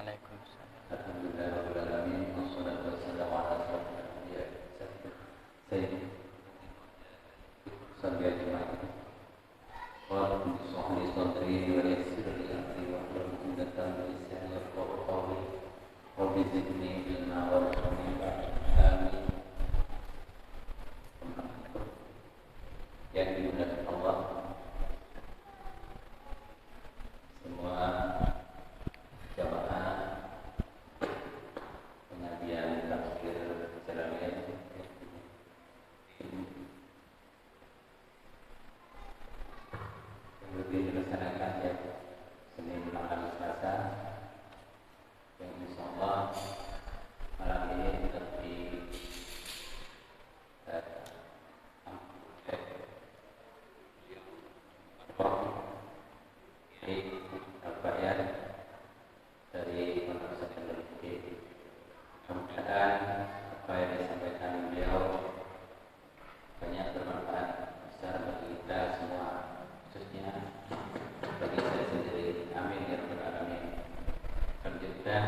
Waalaikumsalam. Alhamdulillahirrahmanirrahim. Wassalatu wassalamu ala asyrofil anbiya sayyidina Muhammad wa alihi sadri wa yassir li amri wa hlul 'uqdatam min lisani yafqahu qawli rabbi zidni ilma warhamni amin. Yang dimuliakan Allah, semua jamaah pengajian tafsir Jalalain yang lebih dilaksanakan ya Senin malam Selasa, yang insyaallah malam ini lebih dari Universitas Teknologi. Mudah-mudahan apa yang disampaikan beliau banyak bermanfaat besar bagi kita semua, khususnya bagi saya sendiri. Amin ya rabbal alamin. Selanjutnya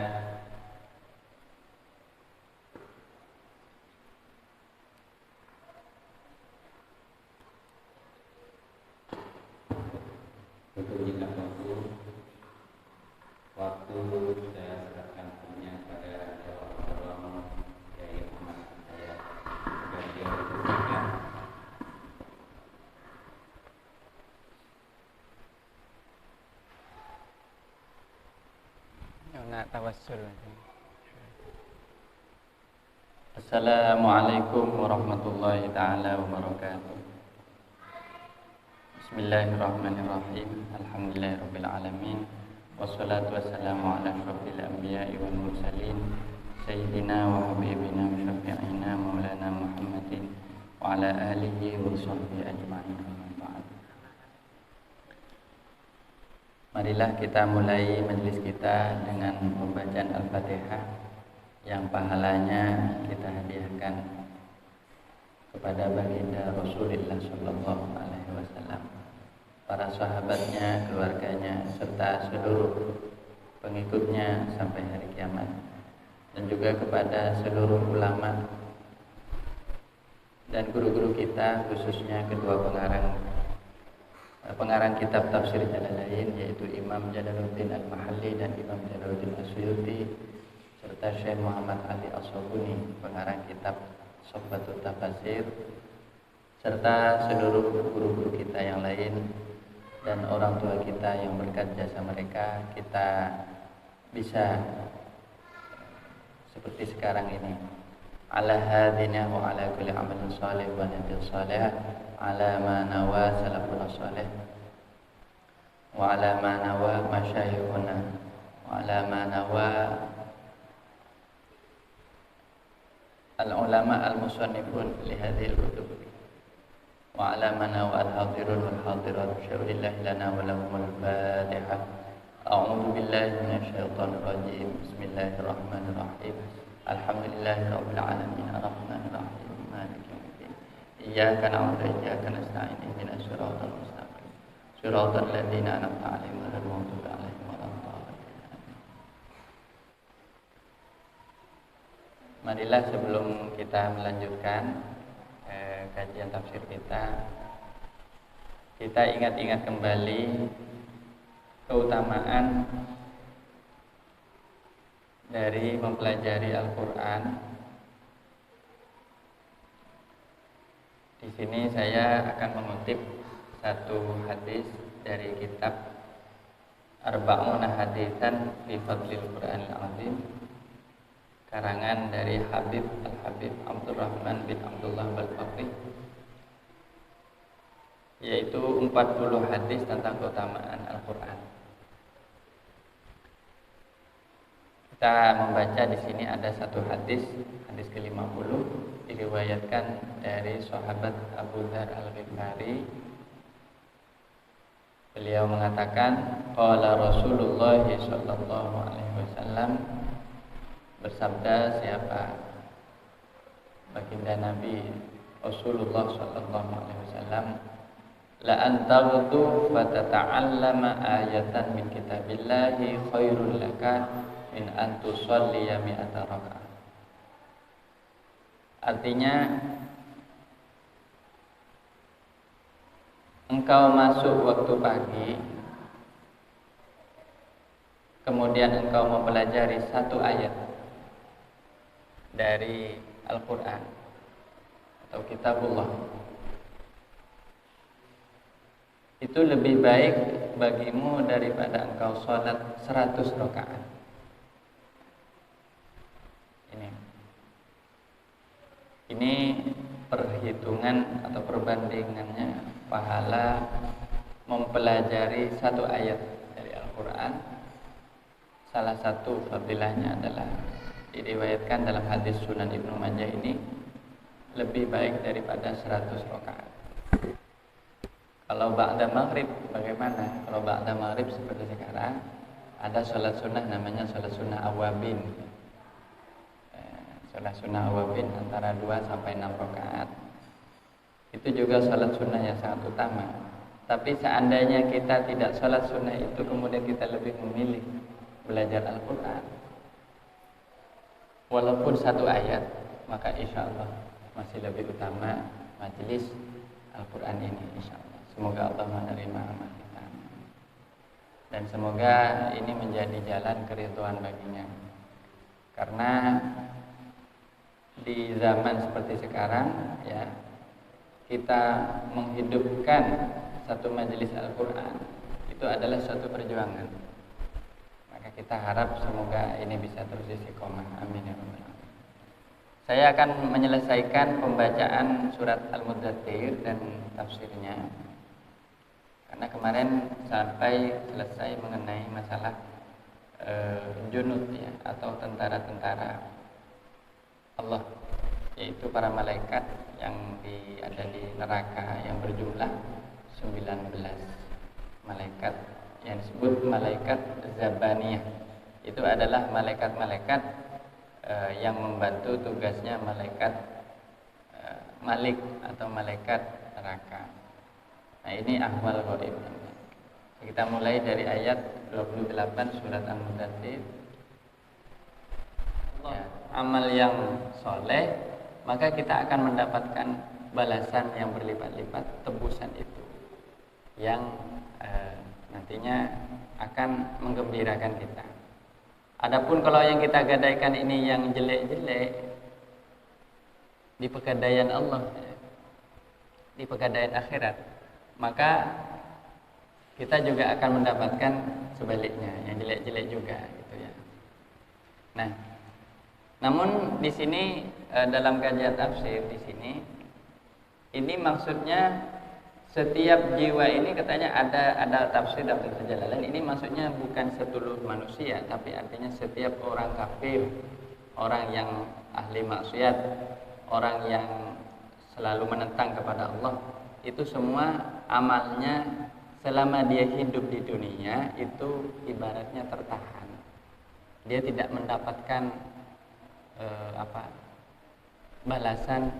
untuk menyimak waktu saya serahkan punya pada orang Kiai Muhammad Hidayat agar dia berbicara. Nak tawassul. Assalamualaikum warahmatullahi taala wabarakatuh. Bismillahirrahmanirrahim. Alhamdulillahirabbil alamin. Wassalatu wassalamu ala asyrofil anbiya'i wal mursalin sayyidina wa habibina wa syafi'ina maulana Muhammadin wa ala alihi wa sahbihi ajma'in. Marilah kita mulai majelis kita dengan pembacaan Al-Fatihah yang pahalanya kita hadiahkan kepada baginda Rasulullah sallallahu alaihi wasallam, para sahabatnya, keluarganya, serta seluruh pengikutnya sampai hari kiamat, dan juga kepada seluruh ulama dan guru-guru kita, khususnya kedua pengarang kitab tafsir Jalalain, yaitu Imam Jalaluddin Al-Mahalli dan Imam Jalaluddin As-Suyuti, serta Syekh Muhammad Ali As-Sabuni, pengarang kitab Sohbatut Tafasir, serta seluruh guru-guru kita yang lain dan orang tua kita yang berkat jasa mereka kita bisa seperti sekarang ini. Ala hadina wa ala kulli amalin salih wa niyatin salih, ala ma nawa salafuna salih wa ala ma nawa masyayikhuna wa ala ma nawa al-ulama al-musannifun li hadhil kutub wa ala ma nawa al-hadirun wal hadirat. Syaulillahi lana wa lahumul fatihah. A'udzu billahi minasyaitonir rajim. Bismillahirrahmanirrahim. Alhamdulillahi rabbil alamin arrahmanir rahim maliki yaumiddin. Iyyaka na'budu wa iyyaka nasta'in ihdinas siratal mustaqim siratal ladzina an'amta 'alaihim ghairil maghdubi 'alaihim waladdallin. Marilah sebelum kita melanjutkan kajian tafsir kita ingat-ingat kembali keutamaan dari mempelajari Al-Quran. Di sini saya akan mengutip satu hadis dari kitab Arba'una Hadisan fi Fadlil Qur'anil Azim, karangan dari Habib Al-Habib Abdurrahman bin Abdullah Al-Faqih, yaitu 40 hadis tentang keutamaan Al-Quran. Kita membaca di sini ada satu hadis ke-50, diriwayatkan dari sahabat Abu Dzar Al-Ghifari. Beliau mengatakan, qala Rasulullah sallallahu alaihi wasallam, bersabda siapa? Baginda Nabi Rasulullah sallallahu alaihi wasallam, la antaghdu fatata'allama ayatan min kitabillahi khairul laka min an tusalliya mi'ata rakaat. Artinya engkau masuk waktu pagi, kemudian engkau mempelajari satu ayat dari Al-Quran atau Kitabullah, itu lebih baik bagimu daripada engkau sholat 100 rakaat. Ini perhitungan atau perbandingannya pahala mempelajari satu ayat dari Al-Quran. Salah satu fadilahnya adalah diriwayatkan dalam hadis Sunan Ibnu Majah ini lebih baik daripada 100 rakaat. Kalau ba'da maghrib bagaimana? Kalau ba'da maghrib seperti sekarang ada sholat sunnah namanya sholat sunnah awabin. Sholat sunnah awabin antara 2 sampai 6 rakaat. Itu juga sholat sunnah yang sangat utama. Tapi seandainya kita tidak sholat sunnah itu, kemudian kita lebih memilih belajar Al-Quran, walaupun satu ayat, maka insya Allah masih lebih utama majelis Al-Quran ini, insya Allah. Semoga Allah menerima amal kita, dan semoga ini menjadi jalan keridhaan baginya. Karena di zaman seperti sekarang, ya, kita menghidupkan satu majelis Al-Quran itu adalah suatu perjuangan. Maka kita harap semoga ini bisa terus istiqomah. Amin ya rabbal alamin. Saya akan menyelesaikan pembacaan surat Al-Muddatsir dan tafsirnya, karena kemarin sampai selesai mengenai masalah junud, ya, atau tentara-tentara Allah, yaitu para malaikat yang ada di neraka yang berjumlah 19 malaikat yang disebut malaikat Zabaniyah. Itu adalah malaikat-malaikat yang membantu tugasnya malaikat Malik atau malaikat neraka. Nah, ini ahwal ghaib. Kita mulai dari ayat 28 surat Al-Muddatsir. Ya, amal yang soleh, maka kita akan mendapatkan balasan yang berlipat-lipat, tebusan itu yang nantinya akan menggembirakan kita. Adapun kalau yang kita gadaikan ini yang jelek-jelek, di pegadaian Allah, di pegadaian akhirat, maka kita juga akan mendapatkan sebaliknya, yang jelek-jelek juga, gitu ya. Nah, namun di sini dalam kajian tafsir di sini, ini maksudnya setiap jiwa ini katanya ada tafsir Jalalain. Ini maksudnya bukan seluruh manusia, tapi artinya setiap orang kafir, orang yang ahli maksiat, orang yang selalu menentang kepada Allah, itu semua amalnya selama dia hidup di dunia itu ibaratnya tertahan. Dia tidak mendapatkan balasan.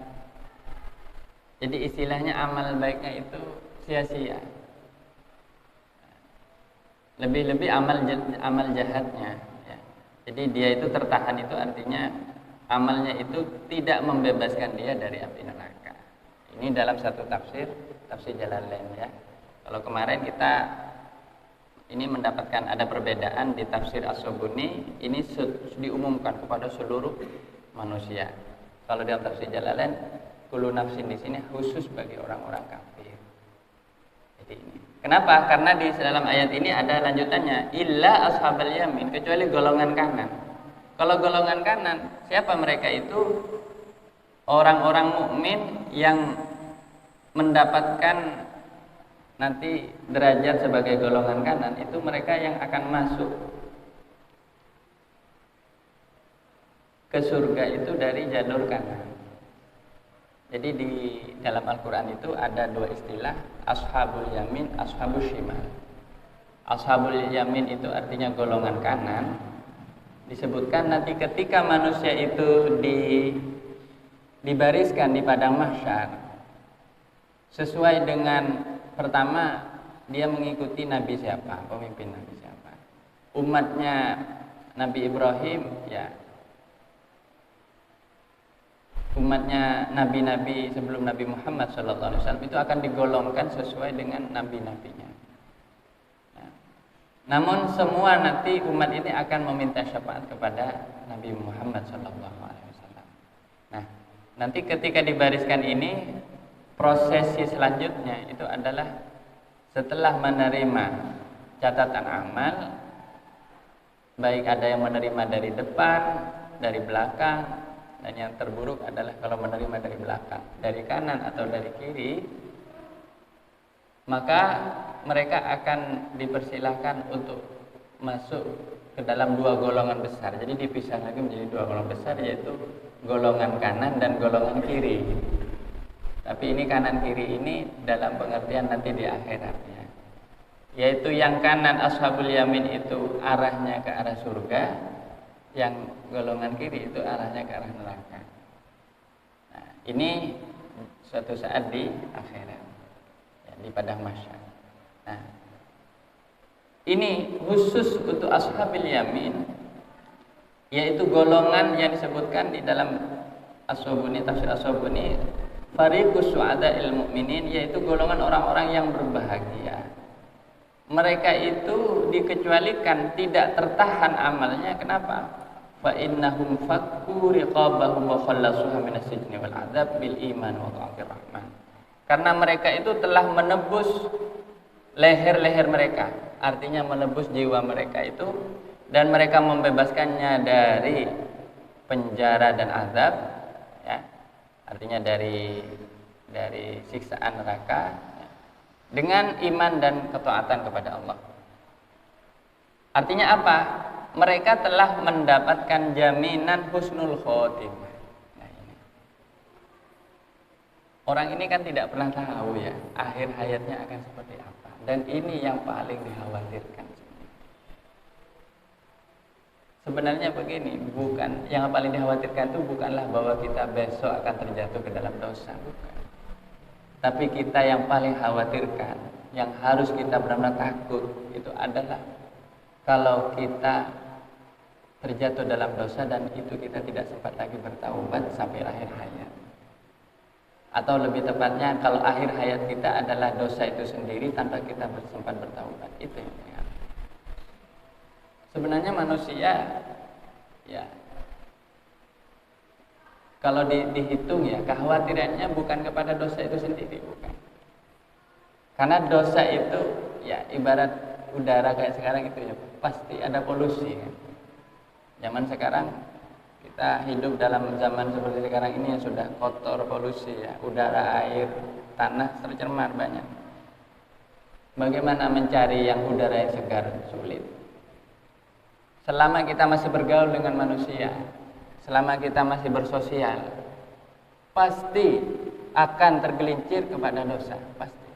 Jadi istilahnya amal baiknya itu sia-sia. Lebih-lebih amal jahatnya, ya. Jadi dia itu tertahan, itu artinya amalnya itu tidak membebaskan dia dari api neraka. Ini dalam satu tafsir Jalalain, ya. Kalau kemarin kita ini mendapatkan ada perbedaan di tafsir As-Subuni, ini diumumkan kepada seluruh manusia. Kalau dalam tafsir Jalalain, kullu nafsin di sini khusus bagi orang-orang kafir. Jadi ini. Kenapa? Karena di dalam ayat ini ada lanjutannya, illa ashabal yamin, kecuali golongan kanan. Kalau golongan kanan, siapa mereka itu? Orang-orang mukmin yang mendapatkan nanti derajat sebagai golongan kanan, itu mereka yang akan masuk ke surga itu dari jalur kanan. Jadi di dalam Al-Quran itu ada dua istilah, ashabul yamin, ashabul shimal. Ashabul yamin itu artinya golongan kanan. Disebutkan nanti ketika manusia itu dibariskan di padang mahsyar, sesuai dengan pertama dia mengikuti nabi siapa, pemimpin nabi siapa, umatnya Nabi Ibrahim, ya umatnya nabi-nabi sebelum Nabi Muhammad SAW itu akan digolongkan sesuai dengan nabi-nabinya. Namun semua nanti umat ini akan meminta syafaat kepada Nabi Muhammad SAW. Nah, nanti ketika dibariskan ini, prosesi selanjutnya itu adalah setelah menerima catatan amal, baik ada yang menerima dari depan, dari belakang, dan yang terburuk adalah kalau menerima dari belakang, dari kanan atau dari kiri, maka mereka akan dipersilahkan untuk masuk ke dalam dua golongan besar. Jadi dipisah lagi menjadi dua golongan besar, yaitu golongan kanan dan golongan kiri. Tapi ini kanan kiri ini dalam pengertian nanti di akhirat ya. Yaitu yang kanan ashabul yamin itu arahnya ke arah surga, yang golongan kiri itu arahnya ke arah neraka. Nah, ini suatu saat di akhirat. Di padang mahsyar. Nah, ini khusus untuk ashabil yamin, yaitu golongan yang disebutkan di dalam As-Sabuni, tafsir As-Sabuni, fariqus su'ada'il mu'minin, yaitu golongan orang-orang yang berbahagia. Mereka itu dikecualikan, tidak tertahan amalnya. Kenapa? Fa innahum fakku riqabahum wa khallasuha minas sijni wal 'adzab bil iman wa ta'atir rahman. Karena mereka itu telah menebus leher-leher mereka, artinya menebus jiwa mereka itu, dan mereka membebaskannya dari penjara dan azab, ya, artinya dari siksaan neraka, ya, dengan iman dan ketaatan kepada Allah. Artinya apa? Mereka telah mendapatkan jaminan husnul khotimah. Orang ini kan tidak pernah tahu ya akhir hayatnya akan seperti apa, dan ini yang paling dikhawatirkan. Sebenarnya begini, bukan yang paling dikhawatirkan itu bukanlah bahwa kita besok akan terjatuh ke dalam dosa, bukan. Tapi kita yang paling khawatirkan, yang harus kita benar-benar takut itu adalah kalau kita terjatuh dalam dosa dan itu kita tidak sempat lagi bertaubat sampai akhir hayat. Atau lebih tepatnya kalau akhir hayat kita adalah dosa itu sendiri tanpa kita sempat bertaubat. Itu yang terjadi. Sebenarnya manusia ya kalau dihitung ya kekhawatirannya bukan kepada dosa itu sendiri, bukan. Karena dosa itu ya ibarat udara kayak sekarang itu ya pasti ada polusi kan. Zaman sekarang kita hidup dalam zaman seperti sekarang ini yang sudah kotor, polusi ya, udara, air, tanah tercemar banyak. Bagaimana mencari yang udara yang segar? Sulit. Selama kita masih bergaul dengan manusia, selama kita masih bersosial, pasti akan tergelincir kepada dosa, pasti.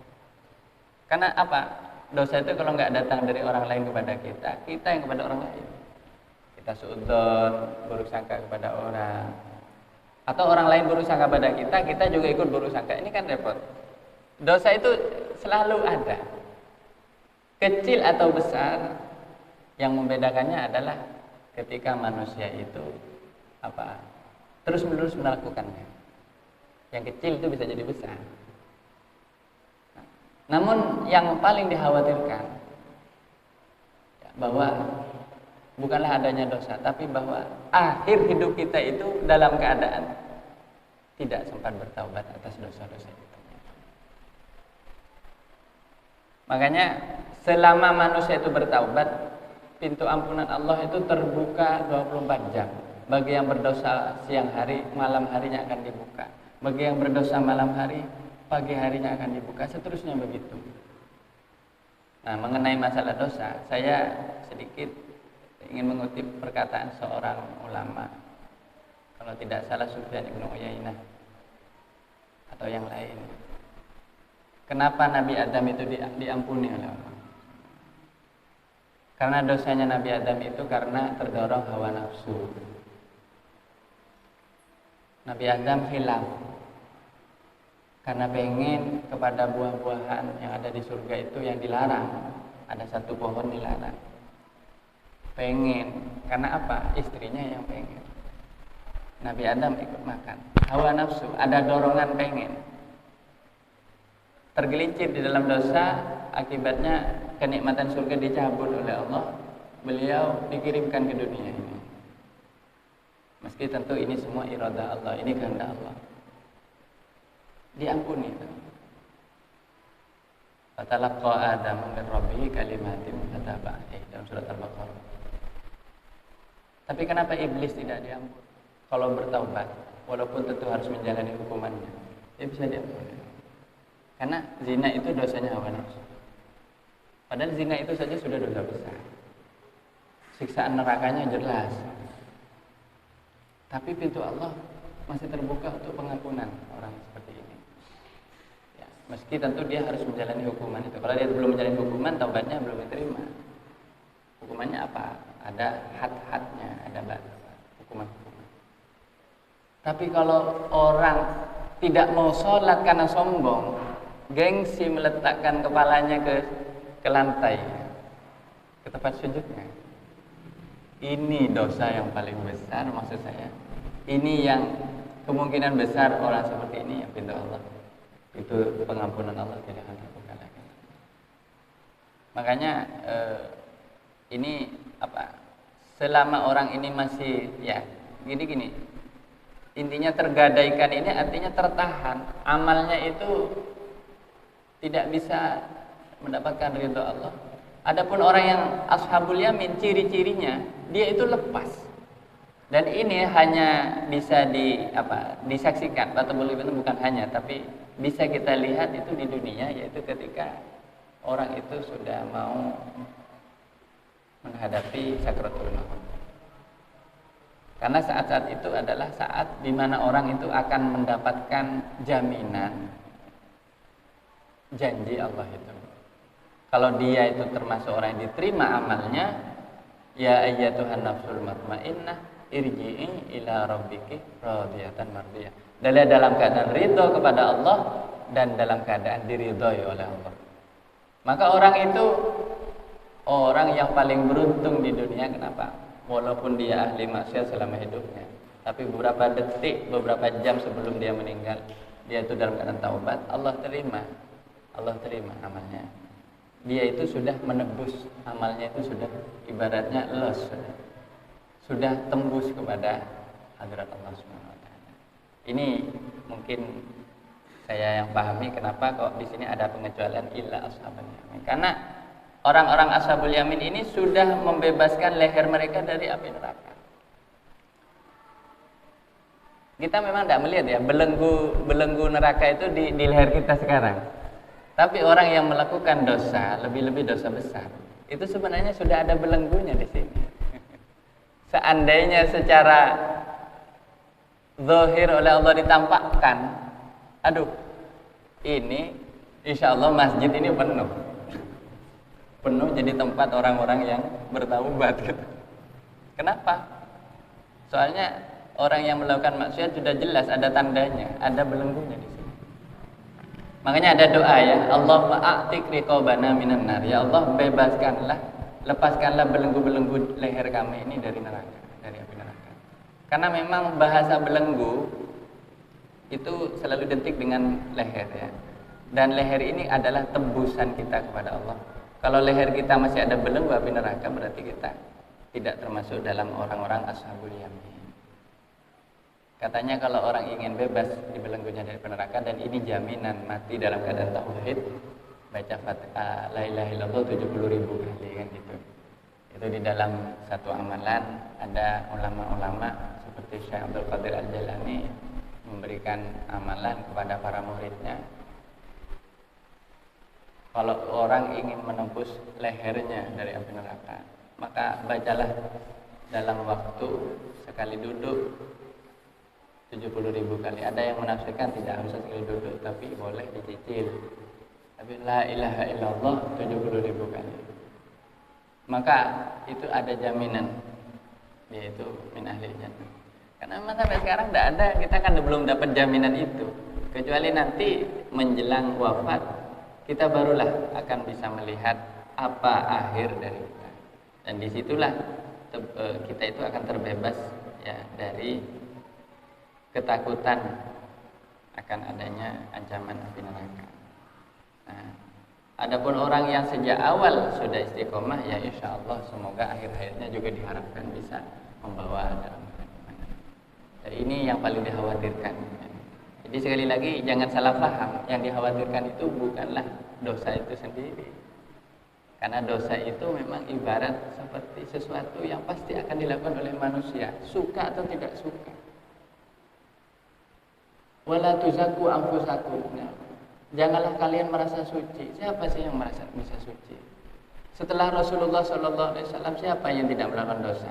Karena apa? Dosa itu kalau nggak datang dari orang lain kepada kita, kita yang kepada orang lain. Kita suudzon, buruk sangka kepada orang, atau orang lain buruk sangka pada kita, kita juga ikut buruk sangka. Ini kan repot. Dosa itu selalu ada, kecil atau besar. Yang membedakannya adalah ketika manusia itu terus-menerus melakukannya. Yang kecil itu bisa jadi besar. Namun yang paling dikhawatirkan bahwa bukanlah adanya dosa, tapi bahwa akhir hidup kita itu dalam keadaan tidak sempat bertaubat atas dosa-dosa itu. Makanya selama manusia itu bertaubat, pintu ampunan Allah itu terbuka 24 jam. Bagi yang berdosa siang hari, malam harinya akan dibuka. Bagi yang berdosa malam hari, pagi harinya akan dibuka. Seterusnya begitu. Nah, mengenai masalah dosa, saya sedikit ingin mengutip perkataan seorang ulama, kalau tidak salah Sufyan Ibn Uyainah atau yang lain. Kenapa Nabi Adam itu diampuni oleh Allah? Karena dosanya Nabi Adam itu karena terdorong hawa nafsu. Nabi Adam hilaf karena pengen kepada buah-buahan yang ada di surga itu yang dilarang. Ada satu pohon dilarang. pengen. Karena apa? Istrinya yang pengen. Nabi Adam ikut makan. Hawa nafsu, ada dorongan pengen. Tergelincir di dalam dosa, akibatnya kenikmatan surga dicabut oleh Allah. Beliau dikirimkan ke dunia ini. Meski tentu ini semua iradah Allah, ini kehendak Allah. Diampuni. Fatalaqa Adam min rabbih kalimatin fataba alaih dalam surat Al-Baqarah. Tapi kenapa iblis tidak diampuni? Kalau bertaubat, walaupun tentu harus menjalani hukumannya, dia bisa diampuni. Karena zina itu dosanya hawa nafsu. Padahal zina itu saja sudah dosa besar. Siksaan nerakanya jelas. Tapi pintu Allah masih terbuka untuk pengampunan orang seperti ini. Ya, meski tentu dia harus menjalani hukuman itu. Kalau dia belum menjalani hukuman, taubatnya belum diterima. Hukumannya apa? Ada had-hadnya, ada hukuman-hukuman. Tapi kalau orang tidak mau sholat karena sombong, gengsi meletakkan kepalanya ke lantai, ke tempat sujudnya, ini dosa yang paling besar. Maksud saya, ini yang kemungkinan besar orang seperti ini yang pintu Allah, itu pengampunan Allah tidak akan terbuka lagi. Makanya ini apa? Selama orang ini masih ya gini, intinya tergadaikan ini artinya tertahan, amalnya itu tidak bisa mendapatkan ridho Allah. Adapun orang yang ashabul yamin, ciri-cirinya dia itu lepas. Dan ini hanya bisa disaksikan, atau itu bukan hanya, tapi bisa kita lihat itu di dunia, yaitu ketika orang itu sudah mau menghadapi sakratul maut. Karena saat-saat itu adalah saat di mana orang itu akan mendapatkan jaminan janji Allah itu. Kalau dia itu termasuk orang yang diterima amalnya, ya ayyatuhan nafsul mutmainnah irji'i ila rabbiki radiyatan mardiyah. Dalam keadaan ridho kepada Allah dan dalam keadaan diridhoi oleh Allah. Maka orang itu orang yang paling beruntung di dunia. Kenapa? Walaupun dia ahli maksiat selama hidupnya, tapi beberapa detik, beberapa jam sebelum dia meninggal, dia itu dalam keadaan taubat, Allah terima amalnya. Dia itu sudah menebus, amalnya itu sudah ibaratnya los, sudah tembus kepada hadirat Allah Subhanahu wa taala. Ini mungkin saya yang pahami kenapa kok di sini ada pengecualian illa ashabul yamin. Karena orang-orang ashabul yamin ini sudah membebaskan leher mereka dari api neraka. Kita memang tidak melihat ya belenggu neraka itu di leher kita sekarang. Tapi orang yang melakukan dosa, lebih-lebih dosa besar, itu sebenarnya sudah ada belenggunya di sini. Seandainya secara zahir oleh Allah ditampakkan, aduh, ini insya Allah masjid ini penuh jadi tempat orang-orang yang bertaubat gitu. Kenapa? Soalnya orang yang melakukan maksiat sudah jelas ada tandanya, ada belenggunya di sini. Makanya ada doa ya, Allahumma a'tiq riqabana minan nar. Ya Allah, bebaskanlah, lepaskanlah belenggu-belenggu leher kami ini dari neraka, dari api neraka. Karena memang bahasa belenggu itu selalu identik dengan leher ya. Dan leher ini adalah tembusan kita kepada Allah. Kalau leher kita masih ada belenggu api neraka, berarti kita tidak termasuk dalam orang-orang ashabul yamin. Katanya kalau orang ingin bebas di belenggunya dari neraka, dan ini jaminan mati dalam keadaan tauhid, baca Fatihah la ilaha illallah 70.000 kali kan gitu. Itu di dalam satu amalan. Ada ulama-ulama seperti Syekh Abdul Qadir Al-Jalani memberikan amalan kepada para muridnya. Kalau orang ingin menembus lehernya dari api neraka, maka bacalah dalam waktu sekali duduk 70.000 kali. Ada yang menafsirkan tidak harus sekali duduk, tapi boleh dicicil. Tapi la ilaha illallah 70.000 kali. Maka itu ada jaminan, yaitu min ahli jannah. Karena memang sampai sekarang tidak ada, kita kan belum dapat jaminan itu. Kecuali nanti menjelang wafat, kita barulah akan bisa melihat apa akhir dari kita. Dan disitulah kita itu akan terbebas ya dari ketakutan akan adanya ancaman api neraka. Nah, adapun orang yang sejak awal sudah istiqomah, ya insya Allah semoga akhir hayatnya juga diharapkan bisa membawa dalam keimanan. Jadi ini yang paling dikhawatirkan. Jadi sekali lagi jangan salah paham, yang dikhawatirkan itu bukanlah dosa itu sendiri. Karena dosa itu memang ibarat seperti sesuatu yang pasti akan dilakukan oleh manusia, suka atau tidak suka. Wala tuzakku anfusakum. Janganlah kalian merasa suci. Siapa sih yang merasa bisa suci? Setelah Rasulullah SAW, siapa yang tidak melakukan dosa?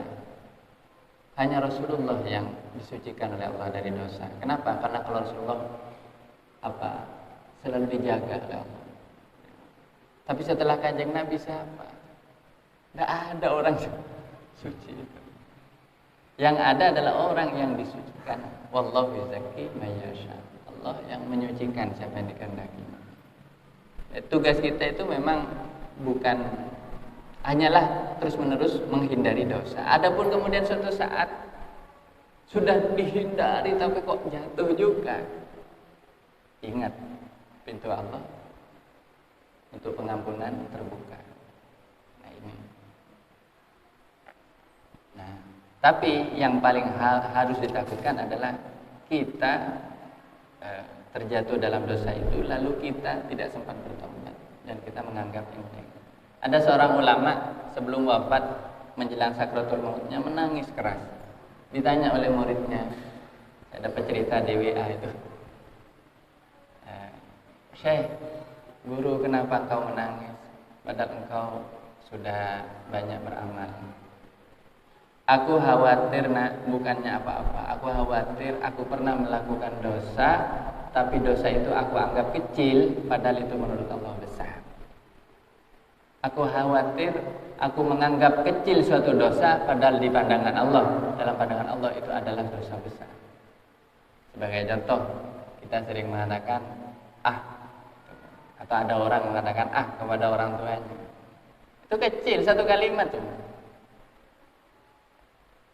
Hanya Rasulullah yang disucikan oleh Allah dari dosa. Kenapa? Karena kalau Rasulullah selalu dijaga oleh Allah. Tapi setelah Kanjeng Nabi siapa? Tidak ada orang suci itu. Yang ada adalah orang yang disucikan. Wallahu yuzakki may yasha. Allah yang menyucikan siapa yang dikehendaki. Tugas kita itu memang bukan hanyalah terus-menerus menghindari dosa. Adapun kemudian suatu saat sudah dihindari tapi kok jatuh juga. Ingat, pintu Allah untuk pengampunan terbuka. Nah ini. Nah, tapi yang paling harus ditakutkan adalah kita terjatuh dalam dosa itu lalu kita tidak sempat bertobat dan kita menganggap enteng. Ada seorang ulama sebelum wafat menjelang sakratul mautnya menangis keras. Ditanya oleh muridnya, saya dapat cerita di WA itu. Syekh, guru, kenapa engkau menangis? Padahal engkau sudah banyak beramal. Aku khawatir, nak, bukannya apa-apa. Aku khawatir aku pernah melakukan dosa, tapi dosa itu aku anggap kecil, padahal itu menurut Allah besar. Aku khawatir aku menganggap kecil suatu dosa, padahal di pandangan Allah, dalam pandangan Allah itu adalah dosa besar. Sebagai contoh, kita sering mengatakan atau ada orang mengatakan kepada orang tuanya. Itu kecil, satu kalimat cuma.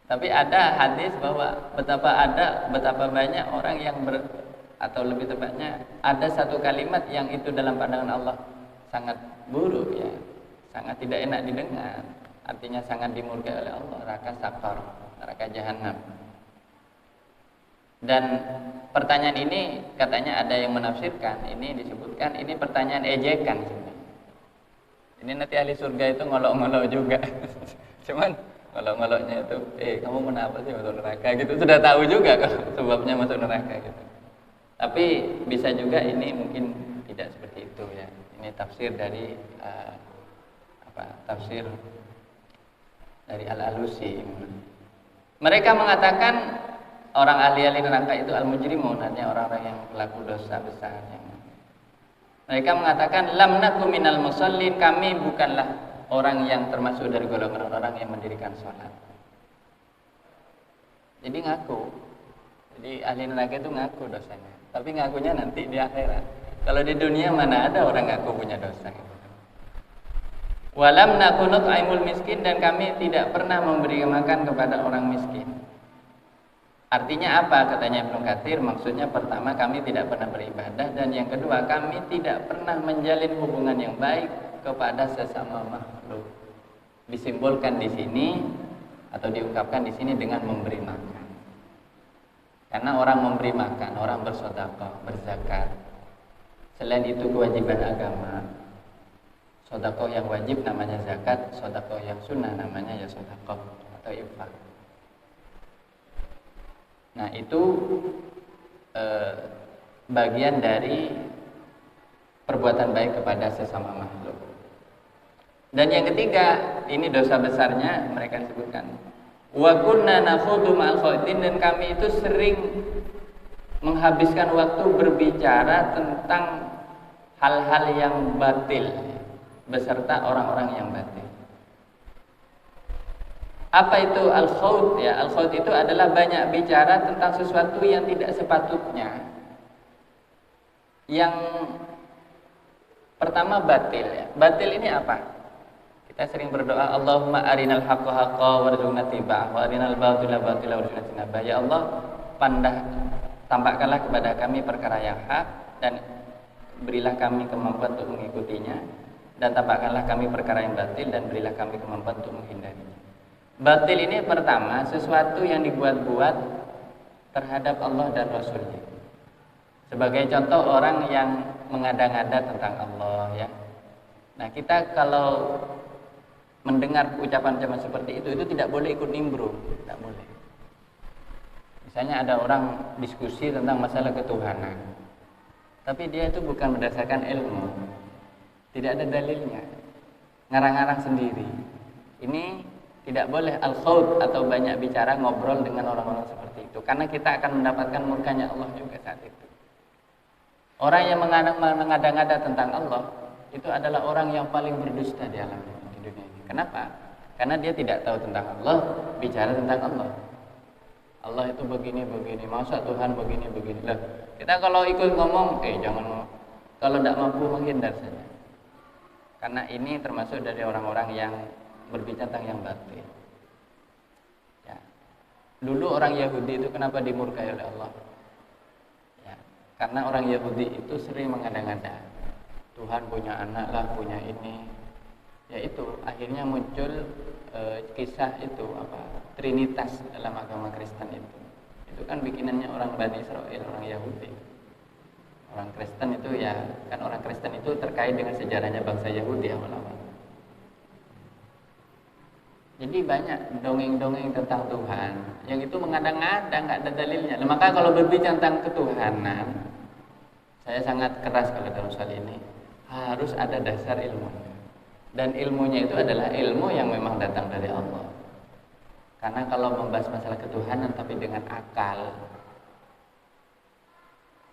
Tapi ada hadis bahwa betapa banyak orang yang atau lebih tepatnya ada satu kalimat yang itu dalam pandangan Allah sangat buruk ya, sangat tidak enak didengar, artinya sangat dimurkai oleh Allah, neraka sakar, neraka jahanam. Dan pertanyaan ini katanya ada yang menafsirkan, ini disebutkan ini pertanyaan ejekan sebenarnya. Ini nanti ahli surga itu ngolok-ngolok juga. Cuman ngolok-ngoloknya itu, kamu kenapa sih masuk neraka gitu. Sudah tahu juga kalau sebabnya masuk neraka gitu. Tapi bisa juga ini mungkin tidak seperti itu ya. Ini tafsir dari tafsir dari Al-Alusi. Mereka mengatakan orang ahli-ahli neraka itu al-mujrimun, artinya orang-orang yang pelaku dosa besar. Mereka mengatakan lam naku minal musallin, kami bukanlah orang yang termasuk dari golongan orang yang mendirikan sholat. Jadi ngaku. Jadi ahli neraka itu ngaku dosanya, tapi ngakunya nanti di akhirat. Kalau di dunia mana ada orang ngaku punya dosa gitu. Walam naku nut'imul miskin, dan kami tidak pernah memberi makan kepada orang miskin. Artinya apa? Katanya Ibnu Katsir, maksudnya pertama kami tidak pernah beribadah, dan yang kedua kami tidak pernah menjalin hubungan yang baik kepada sesama makhluk. Disimbolkan di sini atau diungkapkan di sini dengan memberi makan. Karena orang memberi makan, orang bersedekah, berzakat. Selain itu kewajiban agama. Sedekah yang wajib namanya zakat, sedekah yang sunnah namanya ya sedekah atau infak. Nah itu bagian dari perbuatan baik kepada sesama makhluk. Dan yang ketiga, ini dosa besarnya mereka sebutkan. Wa kunna nakhudu ma'al khawtin, dan kami itu sering menghabiskan waktu berbicara tentang hal-hal yang batil beserta orang-orang yang batil. Apa itu al-khawt ya? Al-khawt itu adalah banyak bicara tentang sesuatu yang tidak sepatutnya. Yang pertama batil ya. Batil ini apa? Kita sering berdoa, Allahumma arinal haqqa haqqa warzuqna tiba'ah wa arinal batila batila warzuqna tinabah. Ya Allah, tampakkanlah kepada kami perkara yang hak dan berilah kami kemampuan untuk mengikutinya, dan tampakkanlah kami perkara yang batil dan berilah kami kemampuan untuk menghindarinya. Batil ini pertama sesuatu yang dibuat-buat terhadap Allah dan Rasulnya. Sebagai contoh orang yang mengada-ngada tentang Allah, ya. Nah, kita kalau mendengar ucapan-ucapan seperti itu tidak boleh ikut nimbrung, tidak boleh. Misalnya ada orang diskusi tentang masalah ketuhanan, tapi dia itu bukan berdasarkan ilmu, tidak ada dalilnya, ngarang-ngarang sendiri. Ini tidak boleh al-khawd atau banyak bicara, ngobrol dengan orang-orang seperti itu, karena kita akan mendapatkan murkanya Allah juga saat itu. Orang yang mengada-ngada tentang Allah itu adalah orang yang paling berdusta di alam ini. Kenapa? Karena dia tidak tahu tentang Allah, bicara tentang Allah. Allah itu begini, masa Tuhan begini. Lah, kita kalau ikut ngomong, jangan, kalau tidak mampu menghindar saja. Karena ini termasuk dari orang-orang yang berbicara tentang yang batil. Ya. Dulu orang Yahudi itu kenapa dimurkai oleh Allah? Ya, karena orang Yahudi itu sering mengada-ngada. Tuhan punya anak lah, punya ini. Yaitu akhirnya muncul kisah itu Trinitas dalam agama Kristen itu kan bikinannya orang Bani Israel, orang Yahudi. Orang Kristen itu ya kan, orang Kristen itu terkait dengan sejarahnya bangsa Yahudi awal-awal. Jadi banyak dongeng-dongeng tentang Tuhan yang itu mengada-ngada, nggak ada dalilnya. Nah, maka kalau berbicara tentang ketuhanan, saya sangat keras kalau dalam soal ini harus ada dasar ilmu. Dan ilmunya itu adalah ilmu yang memang datang dari Allah. Karena kalau membahas masalah ketuhanan tapi dengan akal,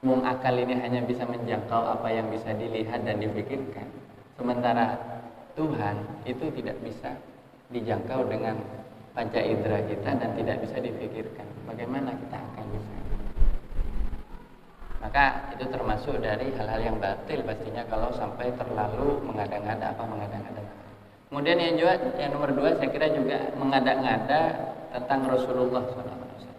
akal ini hanya bisa menjangkau apa yang bisa dilihat dan dipikirkan. Sementara Tuhan itu tidak bisa dijangkau dengan panca indera kita dan tidak bisa dipikirkan. Bagaimana kita akan bisa? Maka itu termasuk dari hal-hal yang batil pastinya kalau sampai terlalu mengada-ngada. Kemudian yang nomor 2 saya kira juga mengada-ngada tentang Rasulullah SAW.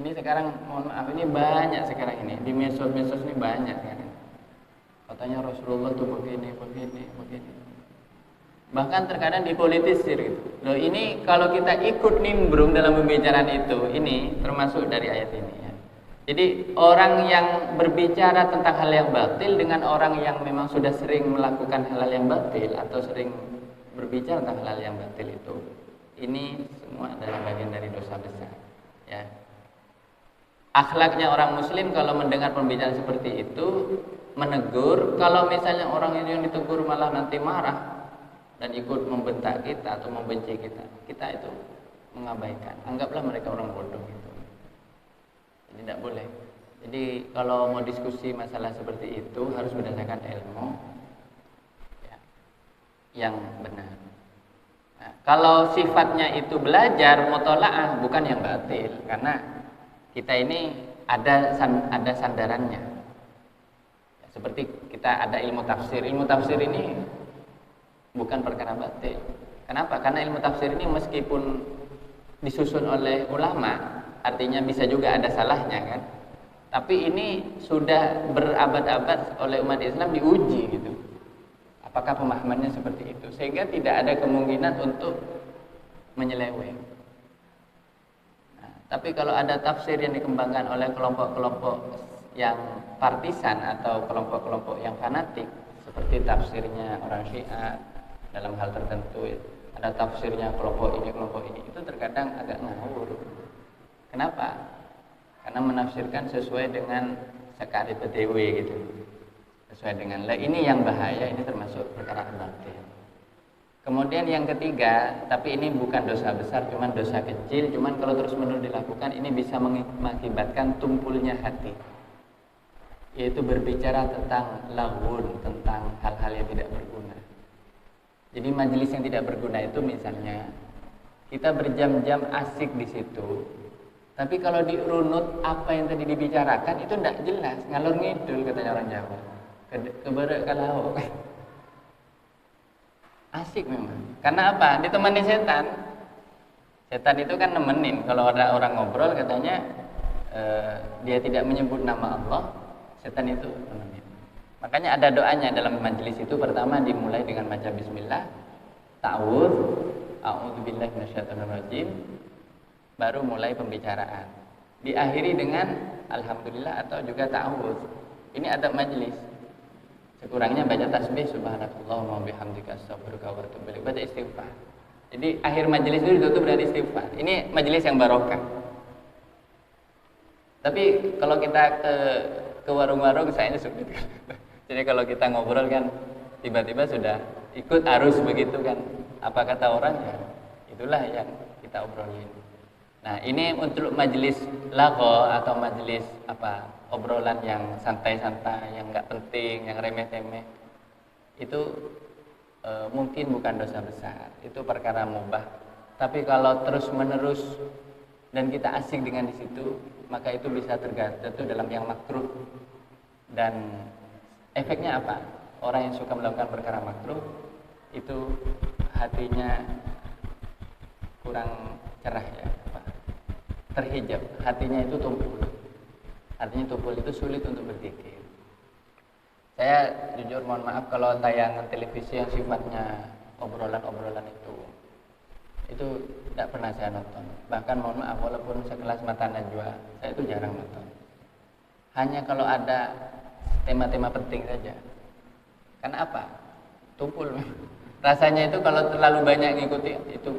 Ini sekarang mohon maaf, ini banyak sekarang ini di medsos ini banyak kan. Katanya Rasulullah itu begini. Bahkan terkadang dipolitisir gitu. Loh, ini kalau kita ikut nimbrung dalam pembicaraan itu, ini termasuk dari ayat ini ya. Jadi orang yang berbicara tentang hal yang batil dengan orang yang memang sudah sering melakukan hal-hal yang batil atau sering berbicara tentang hal-hal yang batil itu, ini semua adalah bagian dari dosa besar ya. Akhlaknya orang muslim kalau mendengar pembicaraan seperti itu menegur. Kalau misalnya orang yang ditegur malah nanti marah dan ikut membentak kita atau membenci kita itu mengabaikan, anggaplah mereka orang bodoh gitu. Jadi tidak boleh. Jadi kalau mau diskusi masalah seperti itu harus berdasarkan ilmu ya, yang benar. Nah, kalau sifatnya itu belajar mutolaah bukan yang batil, karena kita ini ada sandarannya. Ya, seperti kita ada ilmu tafsir. Ilmu tafsir ini bukan perkara batil. Kenapa? Karena ilmu tafsir ini meskipun disusun oleh ulama, artinya bisa juga ada salahnya kan. Tapi ini sudah berabad-abad oleh umat Islam diuji gitu. Apakah pemahamannya seperti itu? Sehingga tidak ada kemungkinan untuk menyeleweng. Nah, tapi kalau ada tafsir yang dikembangkan oleh kelompok-kelompok yang partisan atau kelompok-kelompok yang fanatik, seperti tafsirnya orang Syiah dalam hal tertentu, ada tafsirnya kelompok ini, itu terkadang agak ngawur. Kenapa? Karena menafsirkan sesuai dengan sekari PTW gitu. Sesuai dengan ini yang bahaya, ini termasuk perkara batil. Kemudian yang ketiga, tapi ini bukan dosa besar, cuman dosa kecil, cuman kalau terus-menerus dilakukan ini bisa mengakibatkan tumpulnya hati. Yaitu berbicara tentang lahun, tentang hal-hal yang tidak berguna. Jadi majelis yang tidak berguna itu misalnya kita berjam-jam asik di situ. Tapi kalau dirunut apa yang tadi dibicarakan itu tidak jelas, ngalor ngidul katanya orang Jawa. Keberek kalau Asik memang. Karena apa? Ditemani setan. Setan itu kan nemenin. Kalau ada orang ngobrol katanya dia tidak menyebut nama Allah, setan itu nemenin. Makanya ada doanya dalam majelis itu. Pertama dimulai dengan baca bismillah, ta'awudz, a'udzubillahi minasyaitonirrajim, baru mulai pembicaraan. Diakhiri dengan alhamdulillah atau juga ta'awudz. Ini adab majelis. Sekurangnya baca tasbih subhanakallahumma wa bihamdika astaghfiruka wa atubu ilaik, baca istighfar. Jadi akhir majelis itu ditutup dengan istighfar. Ini majelis yang barokah. Tapi kalau kita ke warung-warung saya sulit. Jadi kalau kita ngobrol kan tiba-tiba sudah ikut arus begitu kan. Apa kata orang ya itulah yang kita obrolin. Nah, ini untuk majelis lagho atau majelis obrolan yang santai-santai, yang enggak penting, yang remeh-temeh. Itu mungkin bukan dosa besar. Itu perkara mubah. Tapi kalau terus-menerus dan kita asik dengan di situ, maka itu bisa terjatuh dalam yang makruh. Dan efeknya apa? Orang yang suka melakukan perkara makruh itu hatinya kurang cerah ya, terhijab, hatinya itu tumpul. Artinya tumpul itu sulit untuk berzikir. Saya jujur mohon maaf kalau tayangan televisi yang sifatnya obrolan-obrolan itu tidak pernah saya nonton. Bahkan mohon maaf walaupun sekelas Mata Najwa, saya itu jarang nonton. Hanya kalau ada tema-tema penting saja. Karena apa? Tumpul. Rasanya itu kalau terlalu banyak ngikuti itu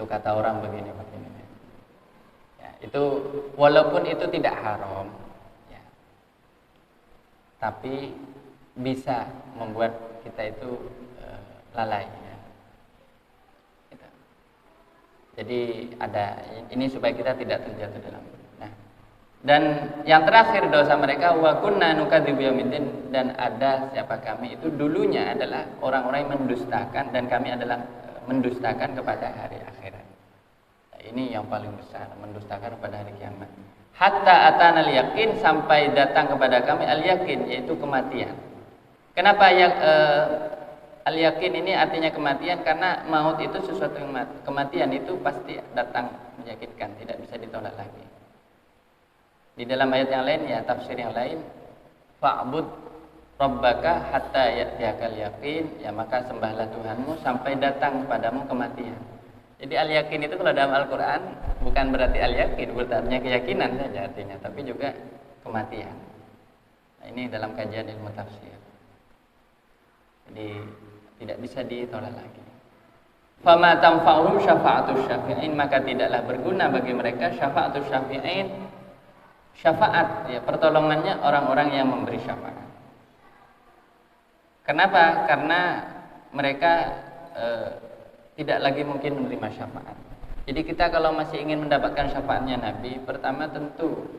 kata orang begini. Ya, itu walaupun itu tidak haram, ya, tapi bisa membuat kita itu lalai. Ya. Gitu. Jadi ini supaya kita tidak terjatuh dalam. Nah, dan yang terakhir dosa mereka wa kunna nukadzibu yaumiddin, dan ada siapa kami itu dulunya adalah orang-orang yang mendustakan, dan kami adalah mendustakan kepada hari akhirat. Nah, ini yang paling besar, mendustakan kepada hari kiamat. Hatta atana al-yaqin, sampai datang kepada kami al-yaqin, yaitu kematian. Kenapa al-yaqin ini artinya kematian? Karena maut itu sesuatu yang kematian itu pasti datang menyakitkan, tidak bisa ditolak lagi. Di dalam ayat yang lain ya, tafsir yang lain, fa'bud rabbaka hatta ya'tiyakal yaqin, ya maka sembahlah Tuhanmu sampai datang kepadamu kematian. Jadi al-yaqin itu kalau dalam Al-Qur'an bukan berarti al-yaqin, berarti keyakinan saja artinya, tapi juga kematian. Nah, ini dalam kajian ilmu tafsir. Jadi tidak bisa ditolak lagi. Fama tanfa'uhum syafa'atus syafi'in, maka tidaklah berguna bagi mereka syafa'atus syafi'in, syafaat ya, pertolongannya orang-orang yang memberi syafaat. Kenapa? Karena mereka tidak lagi mungkin menerima syafaat. Jadi kita kalau masih ingin mendapatkan syafaatnya Nabi, pertama tentu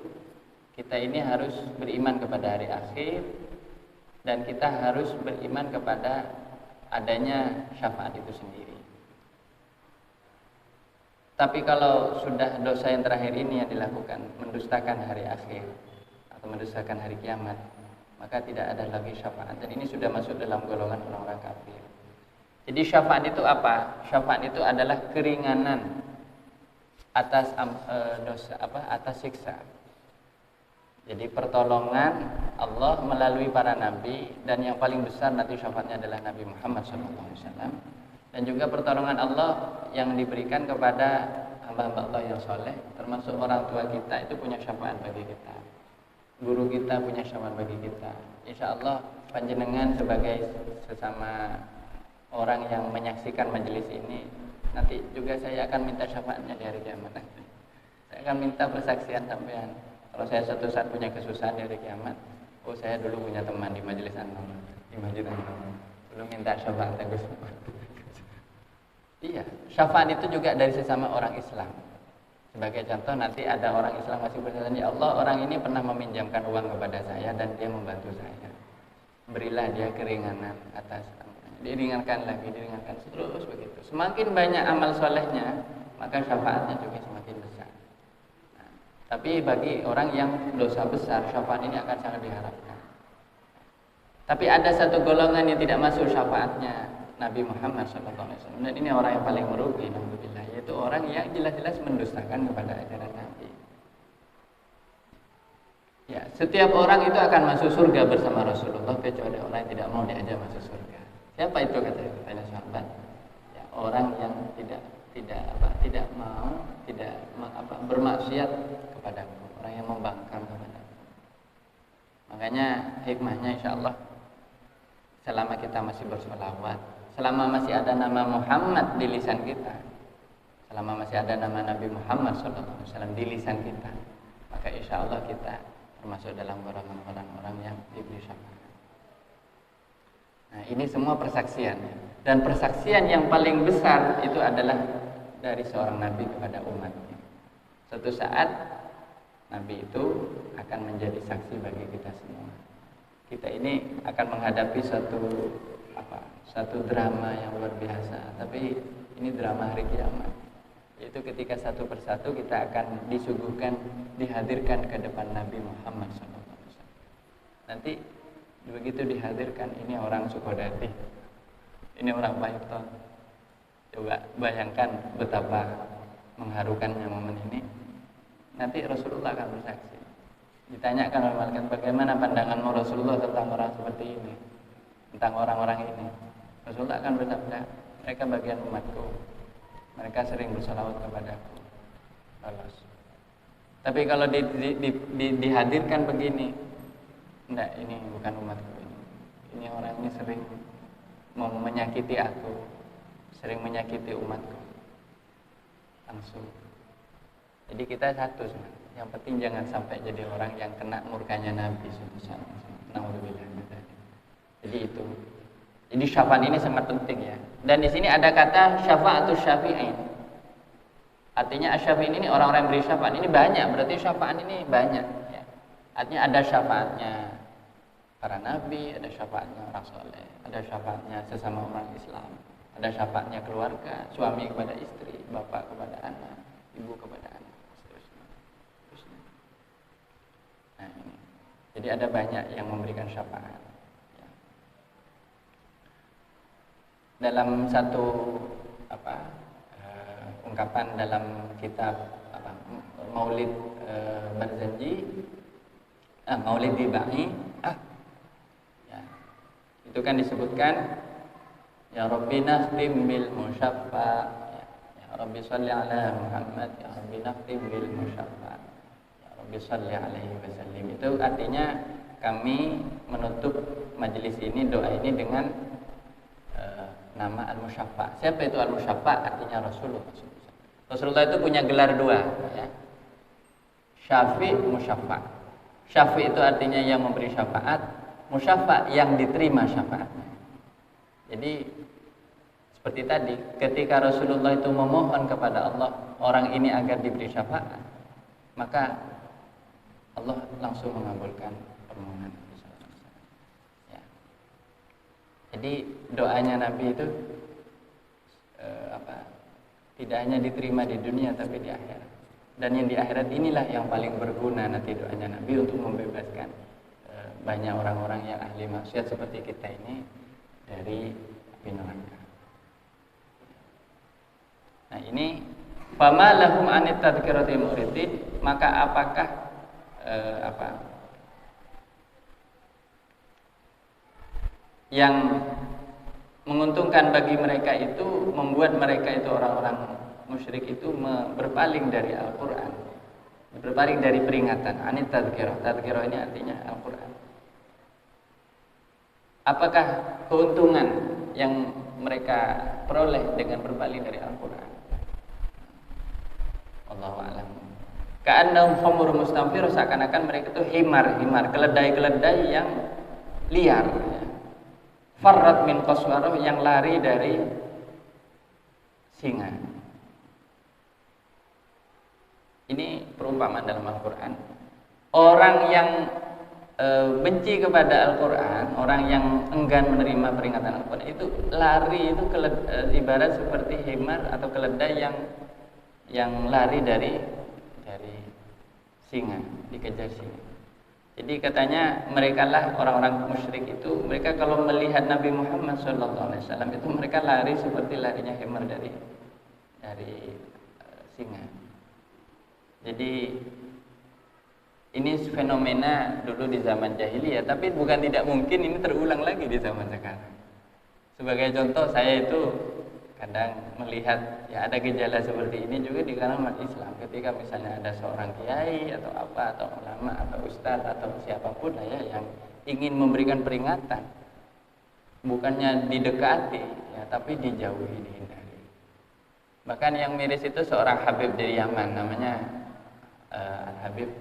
kita ini harus beriman kepada hari akhir, dan kita harus beriman kepada adanya syafaat itu sendiri. Tapi kalau sudah dosa yang terakhir ini yang dilakukan, mendustakan hari akhir atau mendustakan hari kiamat, maka tidak ada lagi syafaat, dan ini sudah masuk dalam golongan orang-orang kafir. Jadi syafaat itu apa? Syafaat itu adalah keringanan atas dosa, atas siksa. Jadi pertolongan Allah melalui para nabi, dan yang paling besar nanti syafaatnya adalah Nabi Muhammad SAW. Dan juga pertolongan Allah yang diberikan kepada hamba-hamba Allah yang soleh, termasuk orang tua kita itu punya syafaat bagi kita. Guru kita punya syafaat bagi kita. Insya Allah panjenengan sebagai sesama orang yang menyaksikan majelis ini, nanti juga saya akan minta syafaatnya di hari kiamat nanti. Saya akan minta persaksian sampean. Kalau saya suatu saat punya kesusahan di hari kiamat, oh saya dulu punya teman di majelis An-Nur, di Masjid An-Nur, belum minta syafaat Gus. Iya, syafaat itu juga dari sesama orang Islam. Sebagai contoh, nanti ada orang Islam masih berkata, ya Allah, orang ini pernah meminjamkan uang kepada saya dan dia membantu saya. Berilah dia keringanan atas, diringankan lagi, diringankan terus begitu. Semakin banyak amal solehnya, maka syafaatnya juga semakin besar. Nah, tapi bagi orang yang dosa besar, syafaat ini akan sangat diharapkan. Tapi ada satu golongan yang tidak masuk syafaatnya Nabi Muhammad SAW, dan ini orang yang paling merugi, alhamdulillah, yaitu orang yang jelas-jelas mendustakan kepada ajaran Nabi. Ya, setiap orang itu akan masuk surga bersama Rasulullah kecuali orang yang tidak mau diajak masuk surga. Siapa itu kata sahabat? Ya, orang yang tidak mau bermaksiat kepadaku, orang yang membangkang kepadaku. Makanya hikmahnya insyaallah selama kita masih bersolawat, selama masih ada nama Muhammad di lisan kita, selama masih ada nama Nabi Muhammad SAW di lisan kita, maka insyaallah kita termasuk dalam golongan orang-orang yang diberi syafaat. Nah, ini semua persaksian, dan persaksian yang paling besar itu adalah dari seorang nabi kepada umatnya. Suatu saat nabi itu akan menjadi saksi bagi kita semua. Kita ini akan menghadapi satu drama yang luar biasa, tapi ini drama hari kiamat. Yaitu ketika satu persatu kita akan disuguhkan, dihadirkan ke depan Nabi Muhammad SAW. Nanti begitu dihadirkan, ini orang Sukodadi, ini orang Payton. Coba bayangkan betapa mengharukannya momen ini. Nanti Rasulullah akan bersaksi. Ditanyakan oleh malaikat, bagaimana pandanganmu Rasulullah tentang orang seperti ini, tentang orang-orang ini. Rasulullah akan bersabda, mereka bagian umatku, mereka sering bersalawat kepadaku. Lolos. Tapi kalau dihadirkan begini, enggak, ini bukan umatku ini. Ini orang ini sering mau menyakiti aku, sering menyakiti umatku. Langsung. Jadi kita satu sebenarnya. Yang penting jangan sampai jadi orang yang kena murkanya Nabi SAW. Jadi itu. Jadi syafaat ini sangat penting ya. Dan di sini ada kata syafaatus syafi'in. Artinya asy-syafi'in ini orang-orang yang beri syafaat ini banyak. Berarti syafaat ini banyak. Ya. Artinya ada syafaatnya para nabi, ada syafaatnya orang soleh, ada syafaatnya sesama orang Islam, ada syafaatnya keluarga, suami kepada istri, bapak kepada anak, ibu kepada anak. Nah, ini. Jadi ada banyak yang memberikan syafaat. Ya. Dalam satu ungkapan dalam kitab Maulid Barzanji, Maulid Dibai, ya, itu kan disebutkan ya Rabbi nakhtim bil musyaffa, ya Rabbi shalli ala Muhammad, ya Rabbi nakhtim bil musyaffa, Bisalli alaihi wasallim. Itu artinya kami menutup majelis ini, doa ini dengan nama Al-Musyaffa. Siapa itu Al-Musyaffa? Artinya Rasulullah. Rasulullah itu punya gelar dua, ya. Syafi, Musyaffa. Syafi itu artinya yang memberi syafaat, Musyaffa yang diterima syafaatnya. Jadi seperti tadi, ketika Rasulullah itu memohon kepada Allah orang ini agar diberi syafaat, maka Allah langsung mengabulkan permohonan. Ya. Jadi doanya Nabi itu tidak hanya diterima di dunia tapi di akhirat. Dan yang di akhirat inilah yang paling berguna nanti doanya Nabi untuk membebaskan banyak orang-orang yang ahli maksiat seperti kita ini dari api neraka. Nah ini fama lahum anit tadhkirati muridin, maka apakah yang menguntungkan bagi mereka itu, membuat mereka itu orang-orang musyrik itu berpaling dari Al-Quran, berpaling dari peringatan. Anit tadhkirah, tadhkirah ini artinya Al-Quran. Apakah keuntungan yang mereka peroleh dengan berpaling dari Al-Quran? Wallahu a'lam. Ka'annahum khamur mustamfir, seakan-akan mereka itu himar, keledai-keledai yang liar, ya. Farrat min qaswarah, yang lari dari singa. Ini perumpamaan dalam Al-Quran. Orang yang benci kepada Al-Quran, orang yang enggan menerima peringatan Al-Quran, itu lari itu ibarat seperti himar atau keledai yang lari dari singa, dikejar singa. Jadi katanya mereka lah orang-orang musyrik itu, mereka kalau melihat Nabi Muhammad SAW itu mereka lari seperti larinya hemar dari singa. Jadi ini fenomena dulu di zaman jahiliyah, tapi bukan tidak mungkin ini terulang lagi di zaman sekarang. Sebagai contoh, saya itu kadang melihat ya ada gejala seperti ini juga di kalangan umat Islam. Ketika misalnya ada seorang kiai atau apa, atau ulama atau ustadz atau siapapun lah ya yang ingin memberikan peringatan, bukannya didekati ya, tapi dijauhi, dihindari. Bahkan yang miris itu seorang Habib dari Yaman, namanya Habib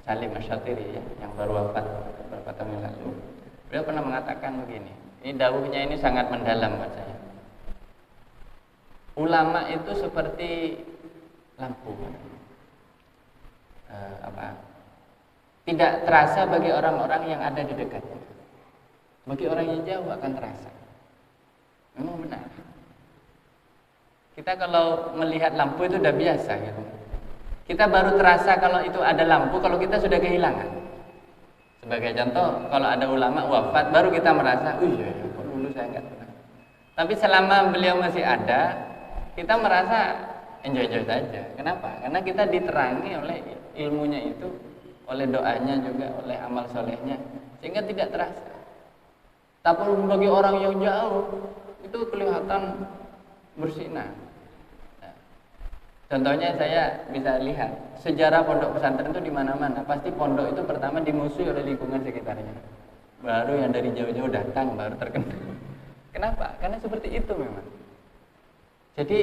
Salim Asyatiri ya, yang baru wafat beberapa tahun yang lalu. Beliau pernah mengatakan begini, ini dawuhnya ini sangat mendalam buat saya. Ulama itu seperti lampu, tidak terasa bagi orang-orang yang ada di dekatnya. Bagi orang yang jauh akan terasa. Memang benar. Kita kalau melihat lampu itu udah biasa gitu. Kita baru terasa kalau itu ada lampu kalau kita sudah kehilangan. Sebagai contoh, kalau ada ulama wafat baru kita merasa, iya, kok dulu saya nggak pernah. Tapi selama beliau masih ada, kita merasa enjoy-enjoy saja. Kenapa? Karena kita diterangi oleh ilmunya itu, oleh doanya juga, oleh amal solehnya, sehingga tidak terasa. Tapi bagi orang yang jauh, itu kelihatan bersinar. Contohnya saya bisa lihat sejarah pondok pesantren itu di mana-mana. Pasti pondok itu pertama dimusuhi oleh lingkungan sekitarnya. Baru yang dari jauh-jauh datang baru terkenal. Kenapa? Karena seperti itu memang. Jadi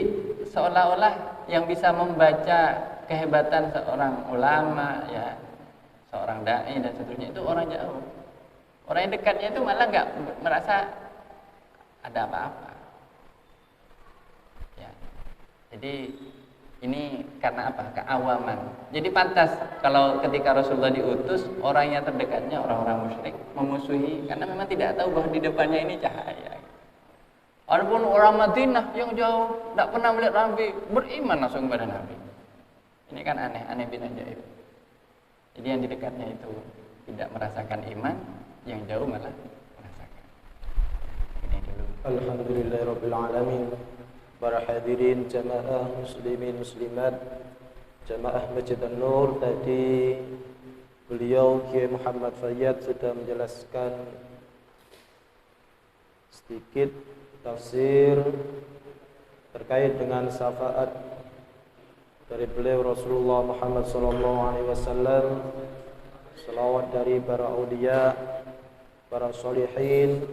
seolah-olah yang bisa membaca kehebatan seorang ulama, ya, seorang dai dan seterusnya itu orang jauh. Orang yang dekatnya itu malah nggak merasa ada apa-apa. Ya. Jadi ini karena apa? Keawaman. Jadi pantas kalau ketika Rasulullah diutus, orang yang terdekatnya orang-orang musyrik memusuhi karena memang tidak tahu bahwa di depannya ini cahaya. Adapun orang Madinah yang jauh, tidak pernah melihat Nabi, beriman langsung kepada Nabi. Ini kan aneh, aneh bin ajaib. Jadi yang di dekatnya itu tidak merasakan iman, yang jauh malah merasakan. Ini dulu. Alhamdulillahirabbil alamin. Para hadirin jamaah muslimin muslimat jamaah Masjid An-Nur, tadi beliau Kiai Muhammad Fayyad sudah menjelaskan sedikit tafsir terkait dengan syafaat dari beliau Rasulullah Muhammad SAW, selawat dari para aulia, para sholihin,